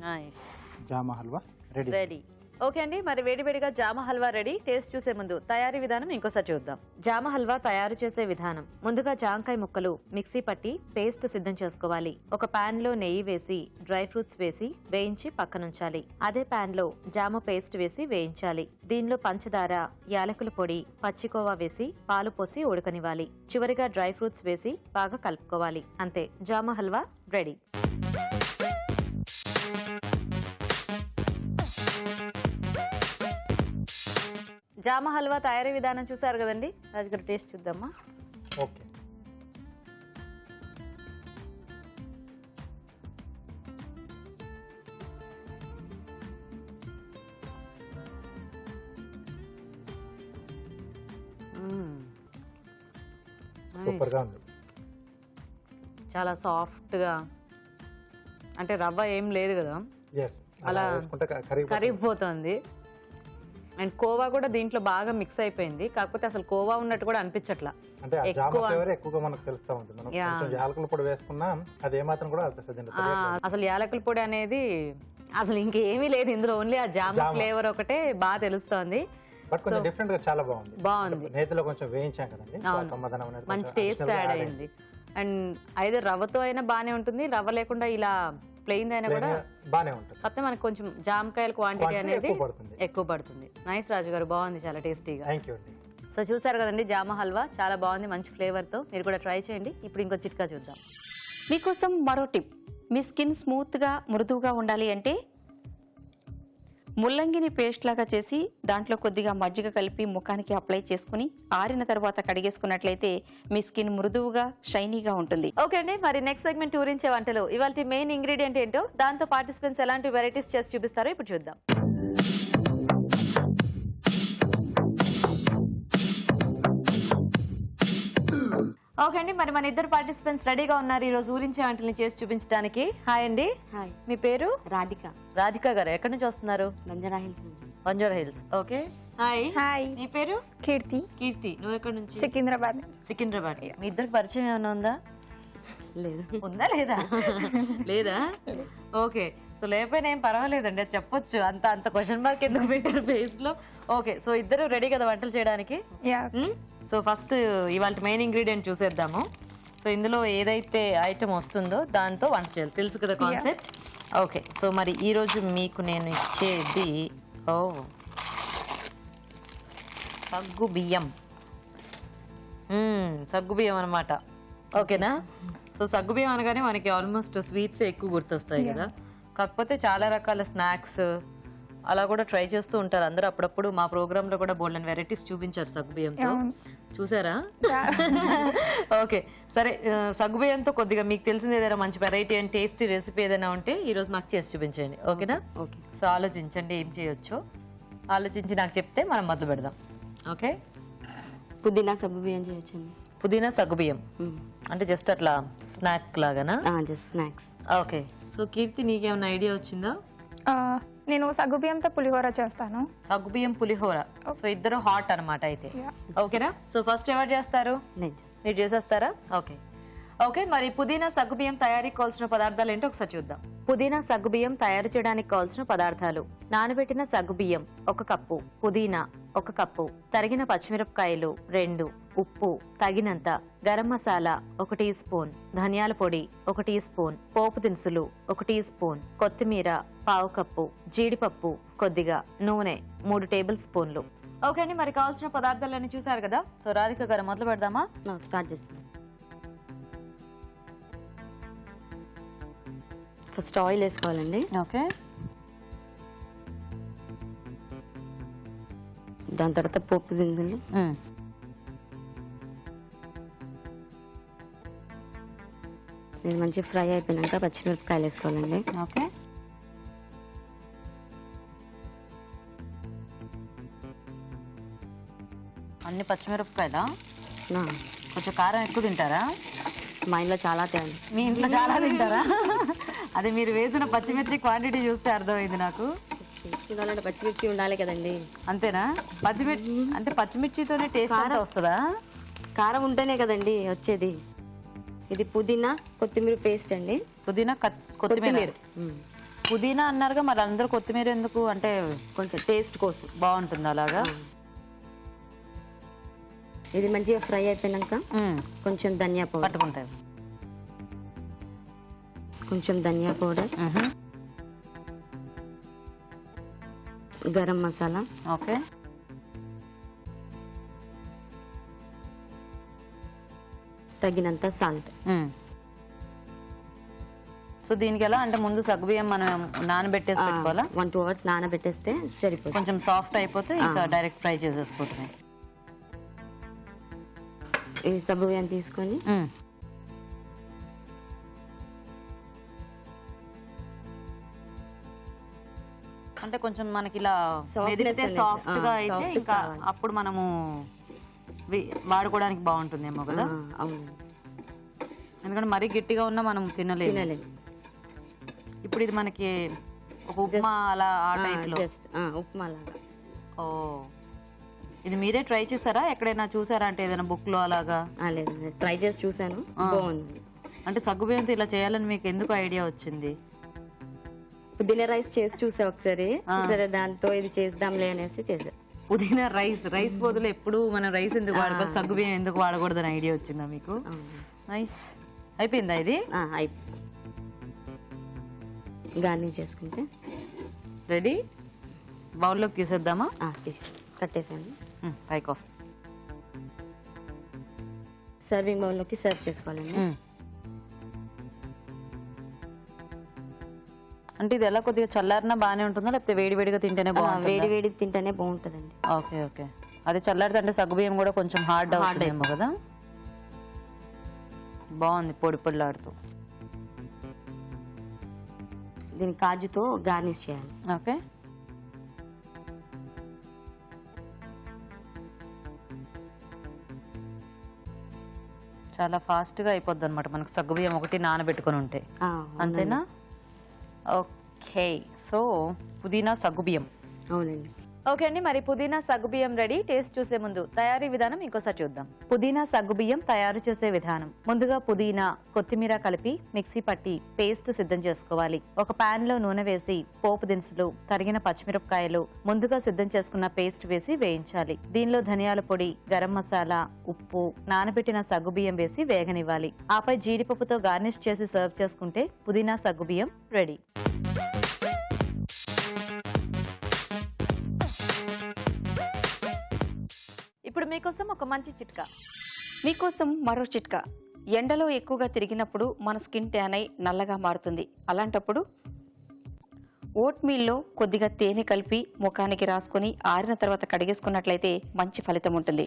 nice.
జామ హల్వా రెడీ.
రెడీ. ఓకే అండి, మరి వేడివేడిగా జామ హల్వా రెడీ. టేస్ట్ చూసే ముందు తయారీ విధానం ఇంకోసారి చూద్దాం. జామ హల్వా తయారు చేసే విధానం: ముందుగా జామకాయ ముక్కలు మిక్సీ పట్టి పేస్ట్ సిద్ధం చేసుకోవాలి. ఒక పాన్ లో నెయ్యి వేసి డ్రై ఫ్రూట్స్ వేసి వేయించి పక్కనుంచాలి. అదే పాన్ లో జామ పేస్ట్ వేసి వేయించాలి. దీనిలో పంచదార, యాలకుల పొడి, పచ్చికోవా వేసి పాలు పోసి ఉడకనివ్వాలి. చివరిగా డ్రై ఫ్రూట్స్ వేసి బాగా కలుపుకోవాలి. అంతే, జామ హల్వా రెడీ. జామ హల్వా తయారీ విధానం చూసారు కదండి. రాజుగారు టేస్ట్ చూద్దామా?
ఓకే. సూపర్ గా ఉంది.
చాలా సాఫ్ట్ గా, అంటే రవ్వ ఏం లేదు కదా, అలా కరిగిపోతుంది. అండ్ కోవా కూడా దీంట్లో బాగా మిక్స్ అయిపోయింది. కాకపోతే అసలు కోవా ఉన్నట్టు కూడా అనిపించట్లా.
అంటే ఎక్కువగా మనకు తెలుస్తా ఉంటుంది. మనం కొంచెం యాలకుల పొడి వేసుకున్నా అది ఏమాత్రం కూడా
అసలు యాలకుల పొడి అనేది అసలు ఇంకేమీ లేదు ఇందులో, ఓన్లీ ఆ జామ ఫ్లేవర్ ఒకటే బాగా తెలుస్తోంది.
బట్ కొంచెం డిఫరెంట్ గా చాలా బాగుంది.
బాగుంది.
నేతిలో కొంచెం వేయించాం కదండి,
మంచి టేస్ట్ యాడ్ అయింది. అండ్ అయితే రవ్వతో అయినా బానే ఉంటుంది, రవ్వ లేకుండా ఇలా ప్లెయిన్ అయినా కూడా
బానే ఉంటుంది.
కాకపోతే మనకు కొంచెం జామకాయల క్వాంటిటీ అనేది ఎక్కువ పడుతుంది. నైస్ రాజు గారు, బాగుంది, చాలా టేస్టీగా.
థాంక్యూ అండి.
సో చూసారు కదండి, జామ హల్వా చాలా బాగుంది, మంచి ఫ్లేవర్ తో. మీరు కూడా ట్రై చేయండి. ఇప్పుడు ఇంకో చిట్కా చూద్దాం.
మీకోసం మరో టిప్. మీ స్కిన్ స్మూత్ గా మృదువుగా ఉండాలి అంటే ముల్లంగిని పేస్ట్ లాగా చేసి దాంట్లో కొద్దిగా మజ్జిగ కలిపి ముఖానికి అప్లై చేసుకుని ఆరిన తర్వాత కడిగేసుకున్నట్లయితే మీ స్కిన్ మృదువుగా షైనీగా ఉంటుంది.
ఓకే అండి, మరి నెక్స్ట్ సెగ్మెంట్ ఊరించే వంటలు. ఇవాళ మెయిన్ ఇంగ్రీడియంట్ ఏంటో, దాంతో పార్టిసిపెంట్స్ ఎలాంటి వెరైటీస్ చేసి చూపిస్తారో ఇప్పుడు చూద్దాం. ఓకే అండి, మరి మన ఇద్దరు పార్టిసిపెంట్స్ రెడీగా ఉన్నారు ఈ రోజు ఊరించే వంటల్ని చేసి చూపించడానికి. హాయ్ అండి.
హాయ్.
మీ పేరు?
రాధిక.
రాధిక గారు ఎక్కడి నుంచి వస్తున్నారు?
బంజారా హిల్స్ నుంచి.
Banjara hills. Okay. Hi.
Hi.
నీ పేరు?
కీర్తి.
కీర్తి, నువ్వు ఎక్కడి నుంచి?
సికింద్రాబాద్.
సికింద్రాబాద్. మీ ఇద్దరికి పరిచయం ఏమైనా ఉందా?
లేదు.
ఉందా లేదా? లేదా? ఓకే. సో లేకపోయినా ఏం పర్వాలేదండి, అది చెప్పొచ్చు. అంత క్వశ్చన్ మార్క్ ఎందుకు పెట్టారు ఫేస్ లో? ఓకే, సో ఇద్దరు రెడీ కదా వంటలు చేయడానికి? సో ఫస్ట్ ఇవాళ మెయిన్ ఇంగ్రీడియంట్ చూసేద్దాము. సో ఇందులో ఏదైతే ఐటమ్ వస్తుందో దాంతో వంట చేయాలి, తెలుసు కదా కాన్సెప్ట్. ఓకే, సో మరి ఈ రోజు మీకు నేను ఇచ్చేది సగ్గు బియ్యం. సగ్గు బియ్యం అనమాట. ఓకేనా? సో సగ్గు బియ్యం అనగానే మనకి ఆల్మోస్ట్ స్వీట్స్ ఎక్కువ గుర్తొస్తాయి కదా. కాకపోతే చాలా రకాల స్నాక్స్ అలా కూడా ట్రై చేస్తూ ఉంటారు అందరూ. అప్పుడప్పుడు మా ప్రోగ్రామ్ లో కూడా బోల్డెన్ వెరైటీస్ చూపించారు సగ్గుబియ్యంతో, చూసారా? ఓకే, సరే. సగ్గుబియ్యంతో కొద్దిగా మీకు తెలిసింది ఏదైనా మంచి వెరైటీ అండ్ టేస్టీ రెసిపీ ఏదైనా ఉంటే ఈ రోజు మాకు చేసి చూపించండి. ఓకేనా?
ఓకే.
సో ఆలోచించండి ఏం చేయొచ్చో, ఆలోచించి నాకు చెప్తే మనం మొదలు పెడదాం. ఓకే.
పుదీనా సగ్గుబియ్యం చేయొచ్చండి.
పుదీనా సగ్గుబియ్యం అంటే జస్ట్ అట్లా స్నాక్ లాగానా?
Just snacks.
Okay. So Keerthi, నీకేమైనా ఐడియా వచ్చిందా?
నేను సగ్గుబియ్యంతో పులిహోర చేస్తాను.
సగ్గుబియ్యం పులిహోర. సో ఇద్దరు హాట్ అన్నమాట అయితే. ఓకేనా? సో ఫస్ట్ ఎవరు చేస్తారు?
నేను చేస్తాను.
మీరు చేసేస్తారా? Okay okay. మరి పుదీనా సగ్గుబియ్యం తయారీకి కావాల్సిన పదార్థాలు ఏంటో ఒకసారి చూద్దాం. పుదీనా సగ్గుబియ్యం తయారు చేయడానికి కావాల్సిన పదార్థాలు: నానబెట్టిన సగ్గుబియ్యం 1 కప్పు, పుదీనా 1 కప్పు, తరిగిన పచ్చిమిరపకాయలు 2, ఉప్పు తగినంత, గరం మసాలా 1 టీ స్పూన్, ధనియాల పొడి 1 టీ స్పూన్, పోపు దినుసులు 1 టీ స్పూన్, కొత్తిమీర 1/2 కప్పు, జీడిపప్పు కొద్దిగా, నూనె 3 టేబుల్ స్పూన్లు. ఓకే అండి, మరి కావాల్సిన పదార్థాలన్నీ చూసారు కదా. సో రాధిక గారు మొదలు పెడదామా?
స్టార్ట్ చేస్తాను. ఫస్ట్ ఆయిల్ వేసుకోవాలండి.
ఓకే.
దాని తర్వాత పోపు దినుసులు, ఇది మంచిగా ఫ్రై అయిపోయినాక పచ్చిమిరపకాయలు వేసుకోవాలండి.
ఓకే. అన్ని పచ్చిమిరపకాయలా?
నా,
కొంచెం కారం ఎక్కువ తింటారా?
మా ఇంట్లో చాలా తేండి.
మీ ఇంట్లో చాలా తింటారా? అదే మీరు వేసిన పచ్చిమిర్చి క్వాంటిటీ చూస్తే అర్థమైంది నాకు.
ఉండాలంటే పచ్చిమిర్చి ఉండాలి కదండి.
అంతేనా? పచ్చిమిర్చి అంటే పచ్చిమిర్చితోనే టేస్ట్ అంతా వస్తుందా?
కారం ఉంటేనే కదండి వచ్చేది. ఇది పుదీనా కొత్తిమీర పేస్ట్ అండి.
పుదీనా కొత్తిమీర. పుదీనా అన్నారుగా, మరి అందరూ కొత్తిమీర ఎందుకు? అంటే
కొంచెం టేస్ట్ కోసం
బాగుంటుంది అలాగా.
ఇది మంచిగా ఫ్రై అయిపోయినాక కొంచెం ధనియా పౌడర్
పట్టుకుంటాయి.
కొంచెం ధనియా పౌడర్, గరం మసాలా,
ఓకే.
తగినంత సాల్ట్.
సో దీనికి ఎలా అంటే ముందు సగ్గుబియ్యం మనం నానబెట్టేసి పెట్టుకోవాలా?
1-2 అవర్స్ నానబెట్టేస్తే సరిపోతుంది.
కొంచెం సాఫ్ట్ అయిపోతే ఇంకా డైరెక్ట్ ఫ్రై చేసేసుకుంటున్నాయి.
ఈ సగ్గుబియ్యం తీసుకొని
అంటే కొంచెం మనకి ఇలా
Softness
మెదిపితే
అనేది.
సాఫ్ట్ గా అయితే
soft
ఇంకా
కావాలి.
అప్పుడు మనము వాడుకోవడానికి బాగుంటుందేమో కదా.
అవును,
ఎందుకంటే మరీ గట్టిగా ఉన్నా మనం తినలేము.
తినలేదు.
ఇప్పుడు ఇది మనకి ఒక ఉప్మా అలా ఆ టైప్ లో.
జస్ట్ ఉప్మా లాగా.
ఓ, ఇది మీరే ట్రై చేశారా? ఎక్కడైనా చూసారా? అంటే ఏదైనా బుక్ లో అలాగా?
లేదు, ట్రై చేసి చూసాను, బాగుంది.
అంటే సగ్గుబియ్యంతో ఇలా చేయాలని మీకు ఎందుకు ఐడియా వచ్చింది?
పుదీనా రైస్ చేసి చూసా ఒకసారి, సరే దాంతో ఇది చేద్దాంలే అనేసి చేసా.
పుదీనా రైస్ బదులు ఎప్పుడు మనం రైస్ ఎందుకు వాడుకోవాలి, సగ్గుబియ్యం ఎందుకు వాడకూడదని ఐడియా వచ్చిందా మీకు? నైస్. అయిపోయిందా ఇది?
గార్నిష్ చేసుకుంటే
రెడీ. బౌల్లోకి తీసేద్దామా?
కట్టేసాను.
పైకో.
సర్వింగ్ బౌల్లోకి సర్వ్ చేసుకోవాలండి.
అంటే ఇది ఎలా కొద్దిగా చల్లారినా బాగానే ఉంటుందా, లేకపోతే వేడివేడిగా తింటేనే బాగుంటుంది?
వేడి వేడి తింటేనే బాగుంటుందండి.
Okay okay. అదే చల్లారితే అంటే సగ్గుబియ్యం కూడా కొంచెం హార్డ్ అవుతుందేమో కదా. బాగుంది, పొడి పొడిలాడుతూ.
దీన్ని కాజుతో గార్నిష్ చేయాలి.
ఓకే. చాలా ఫాస్ట్ గా అయిపోద్ది అనమాట మనకు సగ్గుబియ్యం ఒకటి నానబెట్టుకొని ఉంటే. అంతేనా? ఓకే. సో పుదీనా సగ్గుబియ్యం.
అవునండి.
ఓకే అండి, మరి పుదీనా సగ్గుబియ్యం రెడీ. టేస్ట్ చూసే ముందు తయారీ విధానం ఇంకోసారి చూద్దాం. పుదీనా సగ్గుబియ్యం తయారు చేసే విధానం: ముందుగా పుదీనా కొత్తిమీర కలిపి మిక్సీ పట్టి పేస్ట్ సిద్ధం చేసుకోవాలి. ఒక పాన్ లో నూనె వేసి పోపు దినుసులు, తరిగిన పచ్చిమిరపకాయలు, ముందుగా సిద్ధం చేసుకున్న పేస్ట్ వేసి వేయించాలి. దీనిలో ధనియాల పొడి, గరం మసాలా, ఉప్పు, నానబెట్టిన సగ్గుబియ్యం వేసి వేగనివ్వాలి. ఆపై జీడిపప్పుతో గార్నిష్ చేసి సర్వ్ చేసుకుంటే పుదీనా సగ్గుబియ్యం రెడీ. ఇప్పుడు మీకోసం ఒక మంచి చిట్కా.
మీకోసం మరో చిట్కా. ఎండలో ఎక్కువగా తిరిగినప్పుడు మన స్కిన్ ట్యాన్ అయి నల్లగా మారుతుంది. అలాంటప్పుడు ఓట్ మీల్లో కొద్దిగా తేనె కలిపి ముఖానికి రాసుకొని ఆరిన తర్వాత కడిగేసుకున్నట్లయితే మంచి ఫలితం ఉంటుంది.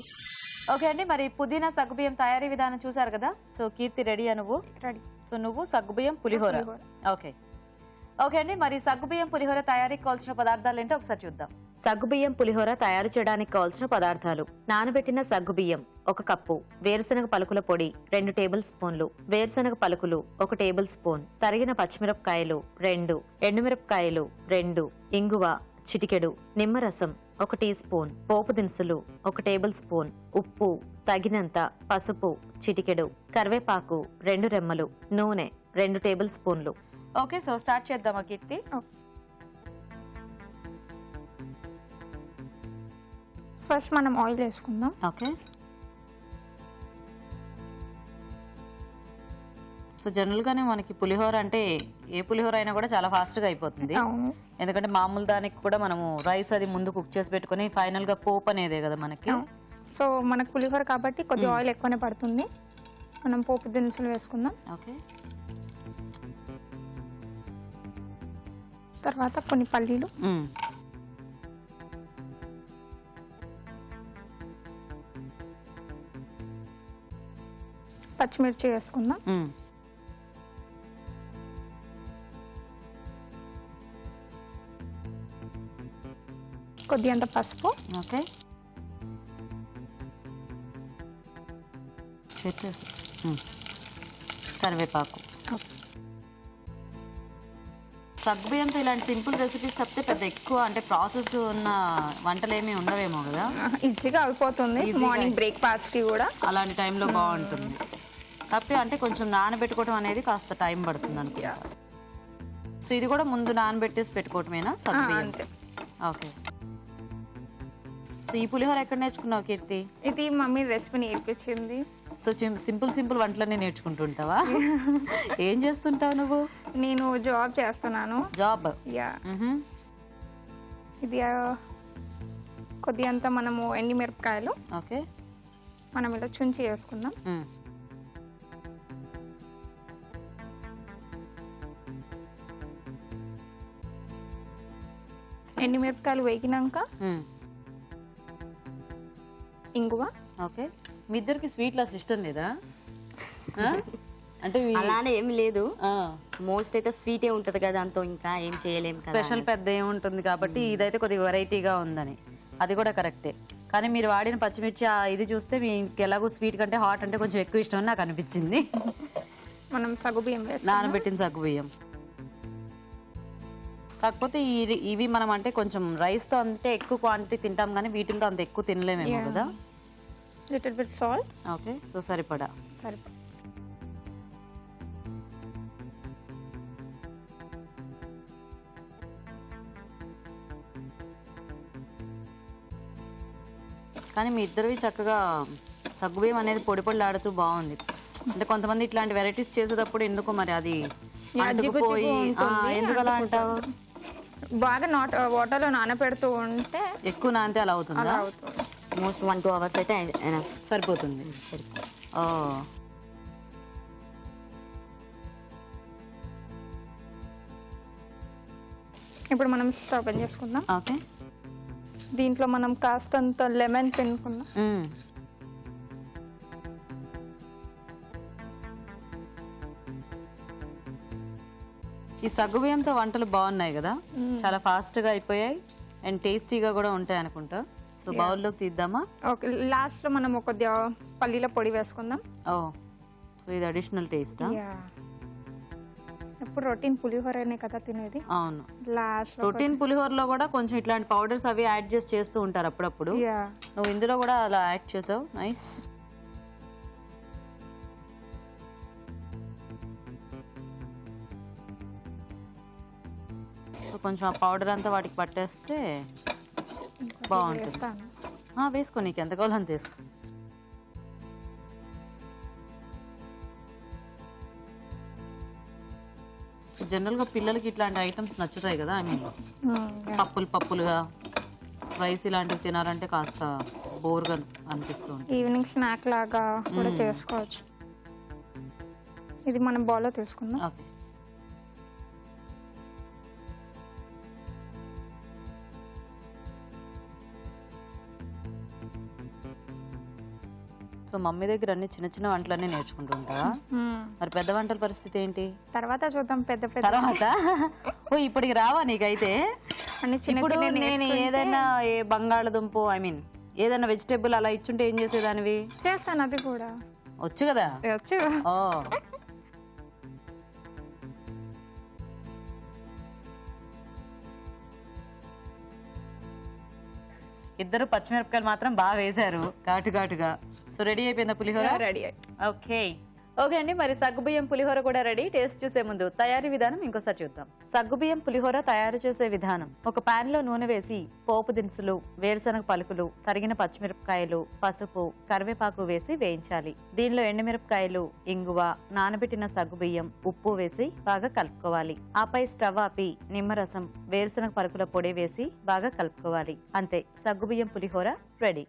ఓకే అండి, మరి పుదీనా సగ్గుబియ్యం తయారీ విధానం చూసారు కదా. సో కీర్తి రెడీ నువ్వు?
రెడీ.
సో నువ్వు సగ్గుబియ్యం పులిహోర. ఓకే ఓకే అండి, మరి సగ్గుబియ్యం పులిహోర తయారీకి కావాల్సిన పదార్థాలు ఏంటో ఒకసారి చూద్దాం. సగ్గుబియ్యం పులిహోర తయారు చేయడానికి కావాల్సిన పదార్థాలు: నానబెట్టిన సగ్గుబియ్యం 1 కప్పు, వేరుశనగ పలుకుల పొడి 2 టేబుల్ స్పూన్లు, వేరుశనగ పలుకులు 1 టేబుల్ స్పూన్, తరిగిన పచ్చిమిరపకాయలు 2, ఎండుమిరపకాయలు 2, ఇంగువ చిటికెడు, నిమ్మరసం 1 టీ స్పూన్, పోపు దినుసులు 1 టేబుల్ స్పూన్, ఉప్పు తగినంత, పసుపు చిటికెడు, కరివేపాకు 2 రెమ్మలు, నూనె 2 టేబుల్ స్పూన్లు. ఓకే, సో స్టార్ట్ చేద్దామా కీర్తి?
ఫస్ట్ మనం ఆయిల్ వేసుకుందాం.
ఓకే, సో జనరల్ గానే మనకి పులిహోర అంటే ఏ పులిహోర అయినా కూడా చాలా ఫాస్ట్ గా అయిపోతుంది.
అవును.
ఎందుకంటే మామూలు దానికి కూడా మనము రైస్ అది ముందు కుక్ చేసి పెట్టుకుని ఫైనల్ గా పోపు అనేదే కదా మనకి.
సో మనకు పులిహోర కాబట్టి కొద్దిగా ఆయిల్ ఎక్కువనే పడుతుంది. మనం పోపు దినుసులు వేసుకుందాం.
ఓకే,
తర్వాత కొన్ని పల్లీలు, పచ్చిమిర్చి వేసుకుందాం. కొద్దిగంత పసుపు,
ఓకే, కరివేపాకు. సగ్గుబియ్యంతో ఇలాంటి సింపుల్ రెసిపీస్ తప్పితే పెద్ద ఎక్కువ అంటే ప్రాసెస్డ్ ఉన్న వంటలు ఏమీ ఉండవేమో కదా.
ఈజీగా అయిపోతుంది. మార్నింగ్ బ్రేక్ఫాస్ట్ కి కూడా
అలాంటి టైంలో బాగుంటుంది. కాకపోతే అంటే కొంచెం నానబెట్టుకోవడం అనేది కాస్త టైం పడుతుంది అనుకుంటా. సో ఇది కూడా ముందు నానబెట్టేసి పెట్టుకోవటమేనా సగ్గుబియ్యం? ఓకే, సో ఈ పులిహోర ఎక్కడ నేర్చుకున్నావు కీర్తి?
ఇది మమ్మీ రెసిపీ నేర్పించింది.
సో సింపుల్ వంటలన్నీ నేర్చుకుంటుంటావా? ఏం చేస్తుంటావు నువ్వు?
నేను జాబ్ చేస్తున్నాను.
జాబ్?
యా. ఇది కొద్దిగంత మనము ఎండిమిరపకాయలు
ఓకే
మనం ఇలా చుంచి వేసుకుందాం. ఎండిమిరపకాయలు వేగినాక ఇంగువ.
ఓకే, మీ ఇద్దరికి స్వీట్లు అసలు ఇష్టం లేదా? అంటే
అలానే ఏమి లేదు, మోస్ట్ అయితే స్వీటే ఉంటది కదా, దాంతో ఇంకా ఏం చేయలేము.
స్పెషల్ పెద్ద ఏముంటుంది కాబట్టి ఇదైతే కొద్దిగా వెరైటీగా ఉందని. అది కూడా కరెక్టే, కానీ మీరు వాడిన పచ్చిమిర్చి ఇది చూస్తే మీకు ఎలాగో స్వీట్ కంటే హాట్ అంటే కొంచెం ఎక్కువ ఇష్టం అని నాకు అనిపించింది.
మనం సగ్గుబియ్యం
నానబెట్టిన సగ్గుబియ్యం. కాకపోతే ఇవి మనం అంటే కొంచెం రైస్తో అంటే ఎక్కువ క్వాంటిటీ తింటాం కానీ వీటితో అంత ఎక్కువ తినలేమేమో కదా.
Little bit salt.
Okay, so సరిపడా. కానీ మీ ఇద్దరివి చక్కగా సగ్గుబియ్యం అనేది పొడి పొడిలాడుతూ బాగుంది. అంటే కొంతమంది ఇట్లాంటి వెరైటీస్ చేసేటప్పుడు ఎందుకు మరి అది అంటుకుపోయి ఎందుకు అలా అంటావు?
బాగా వాటర్లో నానబెడుతూ ఉంటే
ఎక్కువ నానితే అలా అవుతుందా?
మోస్ట్ 1-2 అవర్స్ అయితే
సరిపోతుంది. ఓ,
ఇప్పుడు మనం స్టవ్ ఆన్ చేసుకుందాం.
ఓకే,
దీంట్లో మనం కాస్తంత లెమన్ పిండుకుందాం.
ఈ సగ్గుబియ్యంతో వంటలు బాగున్నాయి కదా, చాలా ఫాస్ట్ గా అయిపోయాయి అండ్ టేస్టీగా కూడా ఉంటాయి అనుకుంటా. సో బౌల్లోకి తీద్దామా?
ఓకే, లాస్ట్ లో మనం కొద్దిగా పల్లీల పొడి వేసుకుందాం.
ఓ, సో ఇది అడిషనల్ టేస్ట్.
ఇప్పుడు రొటీన్ పులిహోరనే కదా తినేది.
అవును,
లాస్ట్
రొటీన్ పులిహోరలో కూడా కొంచెం ఇట్లాంటి పౌడర్స్ అవి యాడ్ చేసి చేస్తూ ఉంటారు అప్పుడప్పుడు. నువ్వు ఇందులో కూడా అలా యాడ్ చేసావు. నైస్. సో కొంచెం ఆ పౌడర్ అంతా వాటికి పట్టేస్తే బాగుంటుంది. వేసుకో, నీకు ఎంత కావాలో అంత వేసుకో. జనరల్గా పిల్లలకి ఇట్లాంటి ఐటమ్స్ నచ్చుతాయి కదా. ఐ మీన్ పప్పులుగా రైస్ ఇలాంటివి తినాలంటే కాస్త బోర్గా అనిపిస్తూ ఉంటుంది.
ఈవినింగ్ స్నాక్ లాగా కూడా చేసుకోవచ్చు. ఇది మనం బౌల్లో తీసుకుందాం.
ఓకే, సో మమ్మీ దగ్గర అన్ని చిన్న చిన్న వంటలన్నీ నేర్చుకుంటూ ఉంటావా? మరి పెద్ద వంటల పరిస్థితి ఏంటి?
తర్వాత చూద్దాం పెద్ద పెద్ద
తర్వాత ఓ ఇప్పటికి రావా నీకైతే?
అన్ని చిన్న
ఇప్పుడు
చిన్న
నేను ఏదైనా ఏ బంగాళదుంప ఏదైనా వెజిటేబుల్ అలా ఇచ్చుంటే ఏం చేసేదానివి?
చేస్తాను, అది కూడా
వచ్చు కదా.
వచ్చు.
ఓ ఇద్దరు పచ్చిమిరపకాయలు మాత్రం బాగా వేశారు ఘాటుగా. సో రెడీ అయిపోయిందా పులిహోర?
రెడీ.
ఓకే అండి, మరి సగ్గుబియ్యం పులిహోర కూడా రెడీ. టేస్ట్ చూసే ముందు తయారీ విధానం ఇంకోసారి చూద్దాం. సగ్గుబియ్యం పులిహోర తయారు చేసే విధానం: ఒక పాన్ లో నూనె వేసి పోపు దినుసులు, వేరుశనగ పలుకులు, తరిగిన పచ్చిమిరపకాయలు, పసుపు, కరివేపాకు వేసి వేయించాలి. దీనిలో ఎండుమిరపకాయలు, ఇంగువ, నానబెట్టిన సగ్గుబియ్యం, ఉప్పు వేసి బాగా కలుపుకోవాలి. ఆపై స్టవ్ ఆపి నిమ్మరసం, వేరుశనగ పలుకుల పొడి వేసి బాగా కలుపుకోవాలి. అంతే, సగ్గుబియ్యం పులిహోర రెడీ.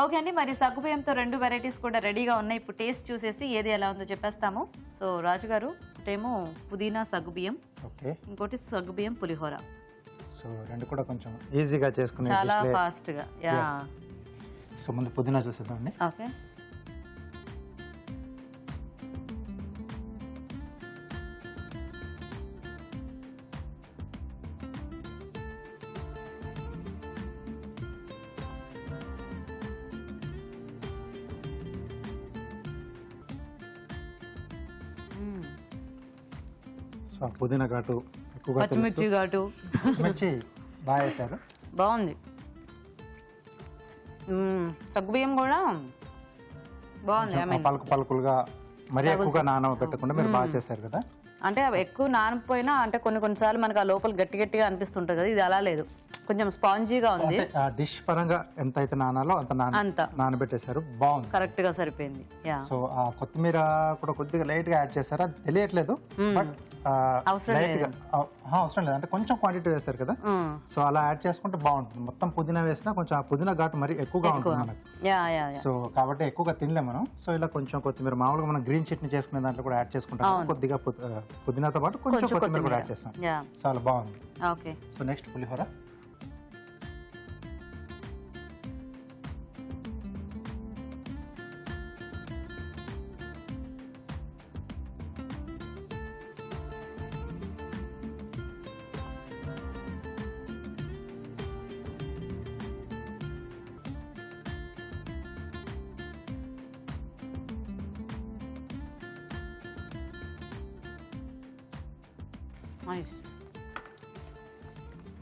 ఓకే అండి, మరి సగ్గుబియ్యంతో 2 వెరైటీస్ కూడా రెడీగా ఉన్నాయి. ఇప్పుడు టేస్ట్ చూసేసి ఏది ఎలా ఉందో చెప్పేస్తాము. సో రాజు గారు, ఒకటేమో పుదీనా సగ్గుబియ్యం,
ఓకే.
ఇంకోటి సగ్గుబియ్యం పులిహోర.
సో రెండు కూడా కొంచెం ఈజీగా చేసుకునే
చాలా
డిష్లే.
ఫాస్ట్ గా. యా
సో ముందు పుదీనా చూసేద్దామండి.
ఓకే.
సో ఆ పుదీనా ఘాటు ఎక్కువగా
పచ్చిమిర్చి ఘాటు
పచ్చిమిర్చి బాగా వేశారు.
బాగుంది. సగ్గుబియ్యం కూడా బాగుంది.
కొంచెం పలుకులుగా మరీ ఎక్కువగా నానబెట్టకుండా మీరు బాగా చేశారు కదా.
అంటే అవి ఎక్కువ నానపోయినా అంటే కొన్నిసార్లు మనకు ఆ లోపల గట్టిగా అనిపిస్తుంటది కదా, ఇది అలా లేదు, కొంచెం స్పాంజీగా ఉంది.
ఆ డిష్ పరంగా ఎంత అయితే నానాలో అంత నానబెట్టేశారు, బాగుంది,
కరెక్ట్ గా సరిపోయింది. యా.
సో ఆ కొత్తిమీర కూడా కొద్దిగా లైట్ గా యాడ్ చేశారు, అది తెలియట్లేదు. బట్
అవసరం లేదు,
అవసరం లేదు, అంటే కొంచెం క్వాంటిటీ వేశారు కదా, సో అలా యాడ్ చేసుకుంటే బాగుంటుంది. మొత్తం పుదీనా వేసినా కొంచెం ఆ పుదీనా ఘాటు మరి ఎక్కువగా ఉంటుంది మనకు. సో కాబట్టి ఎక్కువగా తినలేం మనం. సో ఇలా కొంచెం కొత్తిమీర, మామూలుగా మనం గ్రీన్ చట్నీ చేసుకునే దాంట్లో కూడా యాడ్ చేసుకుంటాం, కొద్దిగా పుదీనాతో పాటు కొంచెం కొత్తిమీర కూడా యాడ్ చేస్తాం. చాలా బాగుంది.
ఓకే.
సో నెక్స్ట్ పులిహోర.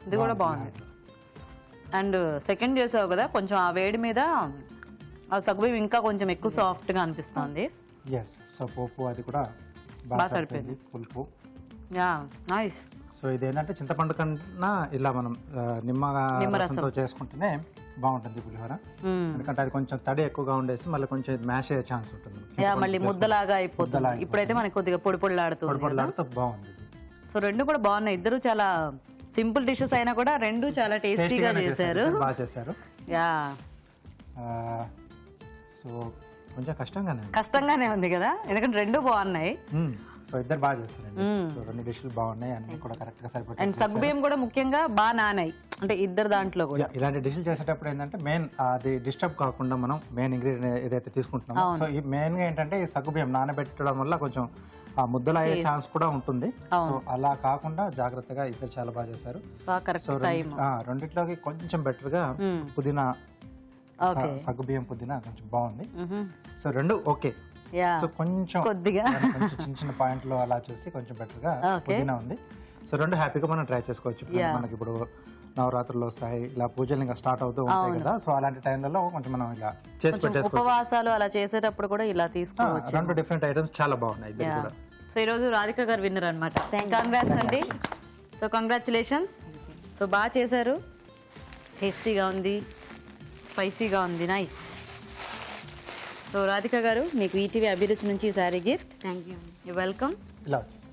ఇది కూడా బాగుంది. అండ్ సెకండ్ చేసావు కదా, కొంచెం ఆ వేడి మీద ఆ సగ్గుబియ్యం ఇంకా కొంచెం ఎక్కువ సాఫ్ట్ గా అనిపిస్తుంది.
సో పోపు అది కూడా
బాగా సరిపోయింది,
పులుపు.
Yeah nice.
సో ఇదేంటంటే చింతపండు కన్నా ఇలా మనం నిమ్మరసంతో చేసుకుంటేనే బాగుంటుంది పులిహోర. ఎందుకంటే అది కొంచెం తడి ఎక్కువగా ఉండేసి మళ్ళీ కొంచెం మ్యాష్ అయ్యే ఛాన్స్ ఉంటుంది,
మళ్ళీ ముద్దలాగా అయిపోతుంది. ఇప్పుడైతే మనకి కొద్దిగా పొడిలాడుతుంది,
బాగుంది.
సో రెండు కూడా బాగున్నాయి. ఇద్దరు చాలా సింపుల్ డిషెస్ అయినా కూడా రెండు చాలా టేస్టీగా చేశారు,
బాగా చేశారు.
యా.
సో కొంచెం
కష్టంగానే ఉంది కదా, ఎందుకంటే రెండు బాగున్నాయి.
సో ఇద్దరు బాగా చేశారండి. సో రెండు డిష్లు బాగున్నాయి, అన్ని కూడా కరెక్ట్ గా సరిపోతాయి.
అండ్ సగ్గుబియ్యం కూడా ముఖ్యంగా బాగా నానాయి, అంటే ఇద్దరు దాంట్లో కూడా.
ఇలాంటి డిష్లు చేసేటప్పుడు ఏంటంటే మెయిన్ అది డిస్టర్బ్ కాకుండా మనం మెయిన్ ఇంగ్రీడియంట్ ఏదైతే తీసుకుంటున్నామో, సో ఈ మెయిన్ గా ఏంటంటే ఈ సగ్గుబియ్యం నానబెట్టడం వల్ల కొంచెం ఆ ముద్దలు అయ్యే ఛాన్స్ కూడా ఉంటుంది. సో అలా కాకుండా జాగ్రత్తగా ఇద్దరు చాలా బాగా చేశారు. సో రెండిట్లోకి కొంచెం బెటర్ గా పుదీనా, సగ్గుబియ్యం పుదీనా కొంచెం బాగుంది. సో రెండు ఓకే. సో కొంచెం
కొద్దిగా
చిన్న చిన్న పాయింట్లు అలా చూసి కొంచెం బెటర్ గా పుదీనా ఉంది. సో రెండు హ్యాపీగా మనం ట్రై చేసుకోవచ్చు. మనకి ఇప్పుడు నవరాత్రులు వస్తాయి, ఇలా పూజలు ఇంకా స్టార్ట్ అవుతూ ఉంటాయి కదా, సో అలాంటి టైంలలో కొంచెం మనం ఇలా చేసి పెట్టేసుకోవచ్చు.
ఉపవాసాలు అలా చేసేటప్పుడు కూడా ఇలా తీసుకోవచ్చు.
రెండు డిఫరెంట్ ఐటమ్స్ చాలా బాగున్నాయి ఇద్దరు కూడా.
సో ఈ రోజు రాధిక గారు విన్నర్ అన్నమాట. కంగ్రాట్స్ అండి. So congratulations. సో బాగా చేశారు, టేస్టీగా ఉంది, స్పైసీగా ఉంది, నైస్. సో రాధిక గారు, మీకు ఈటీవీ అభిరుచి నుంచి sari gift.
Thank you.
You welcome.
ఇలా వచ్చేసి.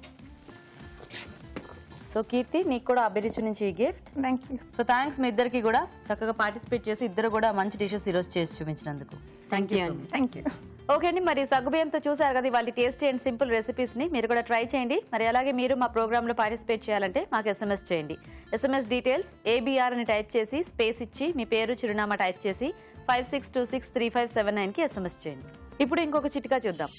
సో కీర్తి, మీకు కూడా అభిరుచి నుంచి ఈ gift.
Thank you.
So thanks మీ ఇద్దరికి కూడా, చక్కగా పార్టిసిపేట్ చేసి ఇద్దరు కూడా మంచి డిషెస్ ఈరోజు చేసి చూపించినందుకు. Thank you.
Thank you.
Okay అండి, మరి సగ్గుబియ్యంతో చూసారు కదా వాళ్ళ టేస్టీ అండ్ సింపుల్ రెసిపీస్ ని. మీరు కూడా ట్రై చేయండి. మరి అలాగే మీరు మా ప్రోగ్రామ్ లో పార్టిసిపేట్ చేయాలంటే మాకు SMS చేయండి. SMS డీటెయిల్స్ ABR అని టైప్ చేసి స్పేస్ ఇచ్చి మీ పేరు చిరునామా టైప్ చేసి 56263579 కి SMS చేయండి. ఇప్పుడు ఇంకొక చిట్కా చూద్దాం.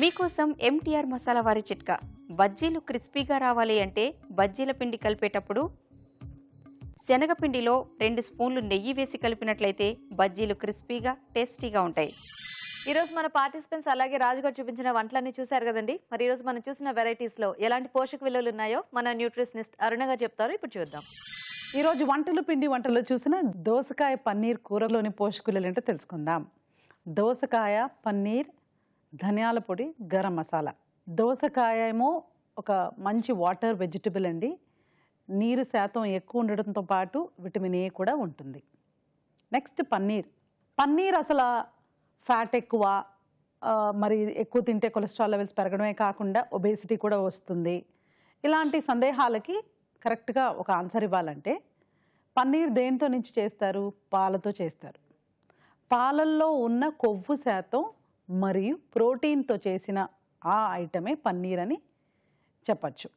మీకోసం MTR మసాలా వారి చిట్కా. బజ్జీలు క్రిస్పీగా రావాలి అంటే బజ్జీల పిండి కలిపేటప్పుడు శనగపిండిలో 2 స్పూన్లు నెయ్యి వేసి కలిపినట్లయితే బజ్జీలు క్రిస్పీగా టేస్టీగా ఉంటాయి.
ఈ రోజు మన పార్టిసిపెంట్స్ అలాగే రాజుగారు చూపించిన వంటలన్నీ చూశారు కదండి. మరి ఈ రోజు మనం చూసిన వెరైటీస్ లో ఎలాంటి పోషక విలువలు ఉన్నాయో మన న్యూట్రిషనిస్ట్ అరుణ గారు చెప్తారు. ఇప్పుడు చూద్దాం.
ఈ రోజు పిండి వంటల్లో చూసిన దోసకాయ పన్నీర్ కూరలోని పోషక విలువలు ఏంటో తెలుసుకుందాం. దోసకాయ, పన్నీర్, ధనియాల పొడి, గరం మసాలా. దోసకాయ ఏమో ఒక మంచి వాటర్ వెజిటబుల్ అండి. నీరు శాతం ఎక్కువ ఉండడంతో పాటు విటమిన్ A కూడా ఉంటుంది. నెక్స్ట్ పన్నీర్ అసలు ఫ్యాట్ ఎక్కువ, మరి ఎక్కువ తింటే కొలెస్ట్రాల్ లెవెల్స్ పెరగడమే కాకుండా ఒబేసిటీ కూడా వస్తుంది. ఇలాంటి సందేహాలకి కరెక్ట్గా ఒక ఆన్సర్ ఇవ్వాలంటే పన్నీర్ దేంతో నుంచి చేస్తారు? పాలతో చేస్తారు. పాలల్లో ఉన్న కొవ్వు శాతం మరియు ప్రోటీన్తో చేసిన ఆ ఐటమే పన్నీర్ అని చెప్పచ్చు.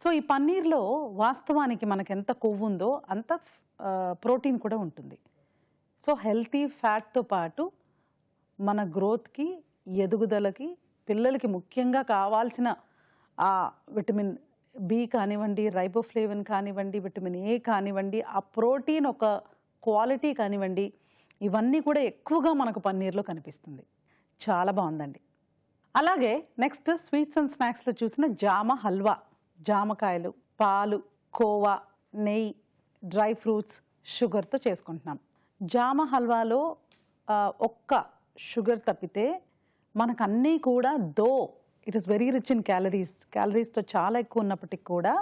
సో ఈ పన్నీర్లో వాస్తవానికి మనకు ఎంత కొవ్వు ఉందో అంత ప్రోటీన్ కూడా ఉంటుంది. సో హెల్తీ ఫ్యాట్తో పాటు మన గ్రోత్కి, ఎదుగుదలకి, పిల్లలకి ముఖ్యంగా కావాల్సిన ఆ విటమిన్ B కానివ్వండి, రైబోఫ్లేవిన్ కానివ్వండి, విటమిన్ A కానివ్వండి, ఆ ప్రోటీన్ ఒక క్వాలిటీ కానివ్వండి, ఇవన్నీ కూడా ఎక్కువగా మనకు పన్నీర్లో కనిపిస్తుంది. చాలా బాగుందండి. అలాగే నెక్స్ట్ స్వీట్స్ అండ్ స్నాక్స్లో చూసిన జామ హల్వా. జామకాయలు, పాలు, కోవా, నెయ్యి, డ్రై ఫ్రూట్స్, షుగర్తో చేసుకుంటున్నాం. జామ హల్వాలో ఒక్క షుగర్ తప్పితే మనకు అన్నీ కూడా it is very rich in క్యాలరీస్తో చాలా ఎక్కువ ఉన్నప్పటికీ కూడా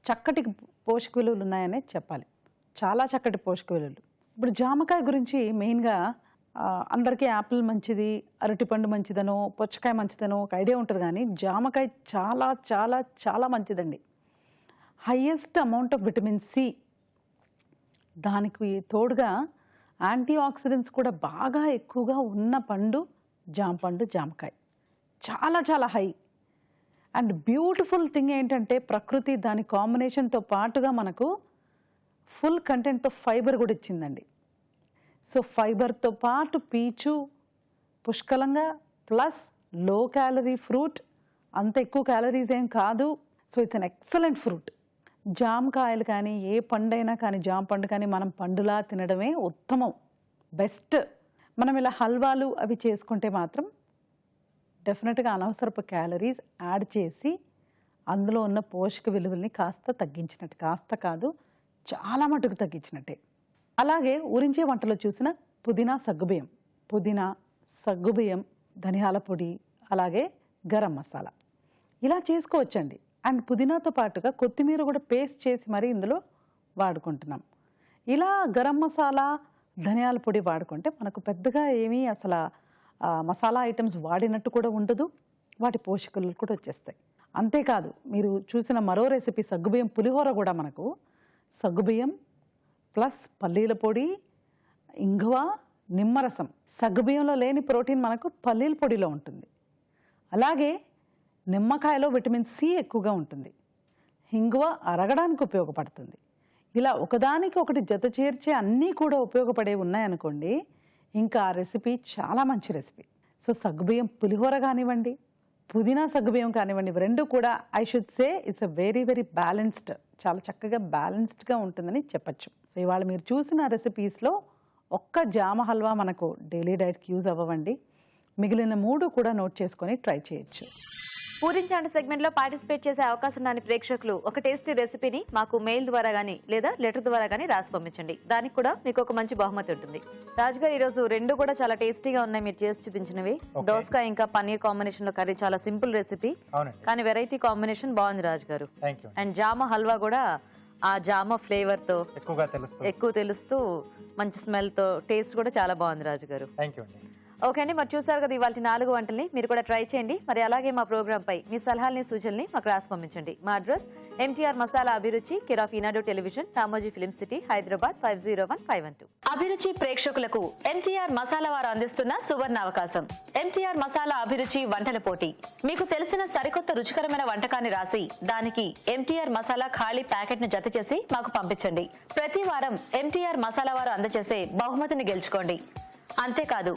చక్కటి పోషక విలువలు ఉన్నాయనే చెప్పాలి. చాలా చక్కటి పోషక విలువలు. ఇప్పుడు జామకాయ గురించి మెయిన్గా అందరికీ యాపిల్ మంచిది, అరటిపండు మంచిదనో, పుచ్చకాయ మంచిదనో ఒక ఐడియా ఉంటుంది. కానీ జామకాయ చాలా చాలా చాలా మంచిదండి. Highest amount of vitamin C, దానికి తోడుగా యాంటీ ఆక్సిడెంట్స్ కూడా బాగా ఎక్కువగా ఉన్న పండు జామకాయ. చాలా చాలా హై. అండ్ బ్యూటిఫుల్ థింగ్ ఏంటంటే ప్రకృతి దాని కాంబినేషన్తో పాటుగా మనకు ఫుల్ కంటెంట్తో ఫైబర్ కూడా ఇచ్చిందండి. సో ఫైబర్తో పాటు పీచు పుష్కలంగా, ప్లస్ లో క్యాలరీ ఫ్రూట్, అంత ఎక్కువ క్యాలరీస్ ఏం కాదు. So it's an excellent fruit. జామకాయలు కానీ ఏ పండైనా కానీ, జామ పండు కానీ మనం పండులా తినడమే ఉత్తమం, బెస్ట్. మనం ఇలా హల్వాలు అవి చేసుకుంటే మాత్రం డెఫినెట్గా అనవసరపు క్యాలరీస్ యాడ్ చేసి అందులో ఉన్న పోషక విలువల్ని కాస్త తగ్గించినట్టు, కాస్త కాదు చాలా మటుకు తగ్గించినట్టే. అలాగే ఊరించే వంటలో చూసిన పుదీనా సగ్గుబియ్యం, ధనియాల పొడి, అలాగే గరం మసాలా ఇలా చేసుకోవచ్చండి. అండ్ పుదీనాతో పాటుగా కొత్తిమీర కూడా పేస్ట్ చేసి మరీ ఇందులో వాడుకుంటున్నాం. ఇలా గరం మసాలా, ధనియాల పొడి వాడుకుంటే మనకు పెద్దగా ఏమీ అసలు మసాలా ఐటమ్స్ వాడినట్టు కూడా ఉండదు, వాటి పోషకాలు కూడా వచ్చేస్తాయి. అంతేకాదు మీరు చూసిన మరో రెసిపీ సగ్గుబియ్యం పులిహోర కూడా మనకు సగ్గుబియ్యం ప్లస్ పల్లీల పొడి, ఇంగువ, నిమ్మరసం. సగ్గుబియ్యంలో లేని ప్రోటీన్ మనకు పల్లీల పొడిలో ఉంటుంది. అలాగే నిమ్మకాయలో విటమిన్ C ఎక్కువగా ఉంటుంది. ఇంగువ అరగడానికి ఉపయోగపడుతుంది. ఇలా ఒకదానికి ఒకటి జత చేర్చే అన్నీ కూడా ఉపయోగపడే ఉన్నాయనుకోండి, ఇంకా ఆ రెసిపీ చాలా మంచి రెసిపీ. సో సగ్గుబియ్యం పులిహోర కానివ్వండి, పుదీనా సగ్గుబియ్యం కానివ్వండి, రెండు కూడా I should say it's a very very balanced, చాలా చక్కగా బ్యాలెన్స్డ్గా ఉంటుందని చెప్పచ్చు. సో ఇవాళ మీరు చూసిన రెసిపీస్లో ఒక్క జామ హల్వా మనకు డైలీ డైట్కి యూజ్ అవ్వండి. మిగిలిన 3 కూడా నోట్ చేసుకొని ట్రై చేయొచ్చు.
పూరించాంటి సెగ్మెంట్ లో పార్టిసిపేట్ చేసే అవకాశం రాని ప్రేక్షకులు ఒక టేస్టీ రెసిపీని మాకు మెయిల్ ద్వారా గానీ లేదా లెటర్ ద్వారా గానీ రాసి పంపించండి. దానికి కూడా మీకు ఒక మంచి బహుమతి ఉంటుంది. రాజుగారు, ఈ రోజు 2 కూడా చాలా టేస్టీగా ఉన్నాయి మీరు చేసి చూపించినవి. దోసకాయ ఇంకా పన్నీర్ కాంబినేషన్ లో కర్రీ చాలా సింపుల్ రెసిపీ, కానీ వెరైటీ కాంబినేషన్ బాగుంది రాజుగారు. అండ్ జామ హల్వా కూడా ఆ జామ ఫ్లేవర్ తో ఎక్కువ తెలుస్తూ మంచి స్మెల్ తో టేస్ట్ కూడా చాలా బాగుంది రాజుగారు. ఓకే అండి, మరి చూసారు కదా ఇవాళ 4 వంటల్ని. మీరు కూడా ట్రై చేయండి. మరి అలాగే మా ప్రోగ్రామ్ పై మీ సలహాలని సూచనల్ని మాకు రాసి పంపించండి. మా అడ్రస్ MTR మసాలా అభిరుచి, care of Eenadu television, Ramoji film city, Hyderabad 501512. అభిరుచి ప్రేక్షకులకు MTR మసాలా వారు అందిస్తున్న సువర్ణ అవకాశం. MTR మసాలా అభిరుచి వంటల పోటీ. మీకు తెలిసిన సరికొత్త రుచికరమైన వంటకాన్ని రాసి దానికి MTR మసాలా ఖాళీ ప్యాకెట్ ను జత చేసి మాకు పంపించండి. ప్రతి వారం MTR మసాలా వారు అందజేసే బహుమతిని గెలుచుకోండి. అంతేకాదు,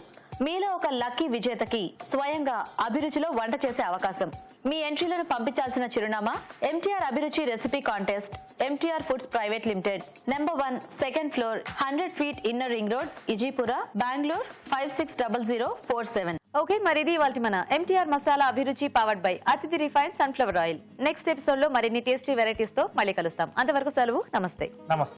మీలో ఒక లక్కీ విజేతకి స్వయంగా అభిరుచిలో వంట చేసే అవకాశం. మీ ఎంట్రీలను పంపించాల్సిన చిరునామా MTR Abhiruchi recipe contest, MTR foods private limited, number 1, 2nd floor, 100 feet inner ring road, Ejipura, Bengaluru 560047. Okay, మరి ఇది ఇవాల్టి మన MTR masala Abhiruchi powered by Athithi refine sunflower oil. Next episode లో మరిన్ని టేస్టీ వెరైటీస్ తో మళ్ళీ కలుస్తాం. అంతవరకు సెలవు. నమస్తే.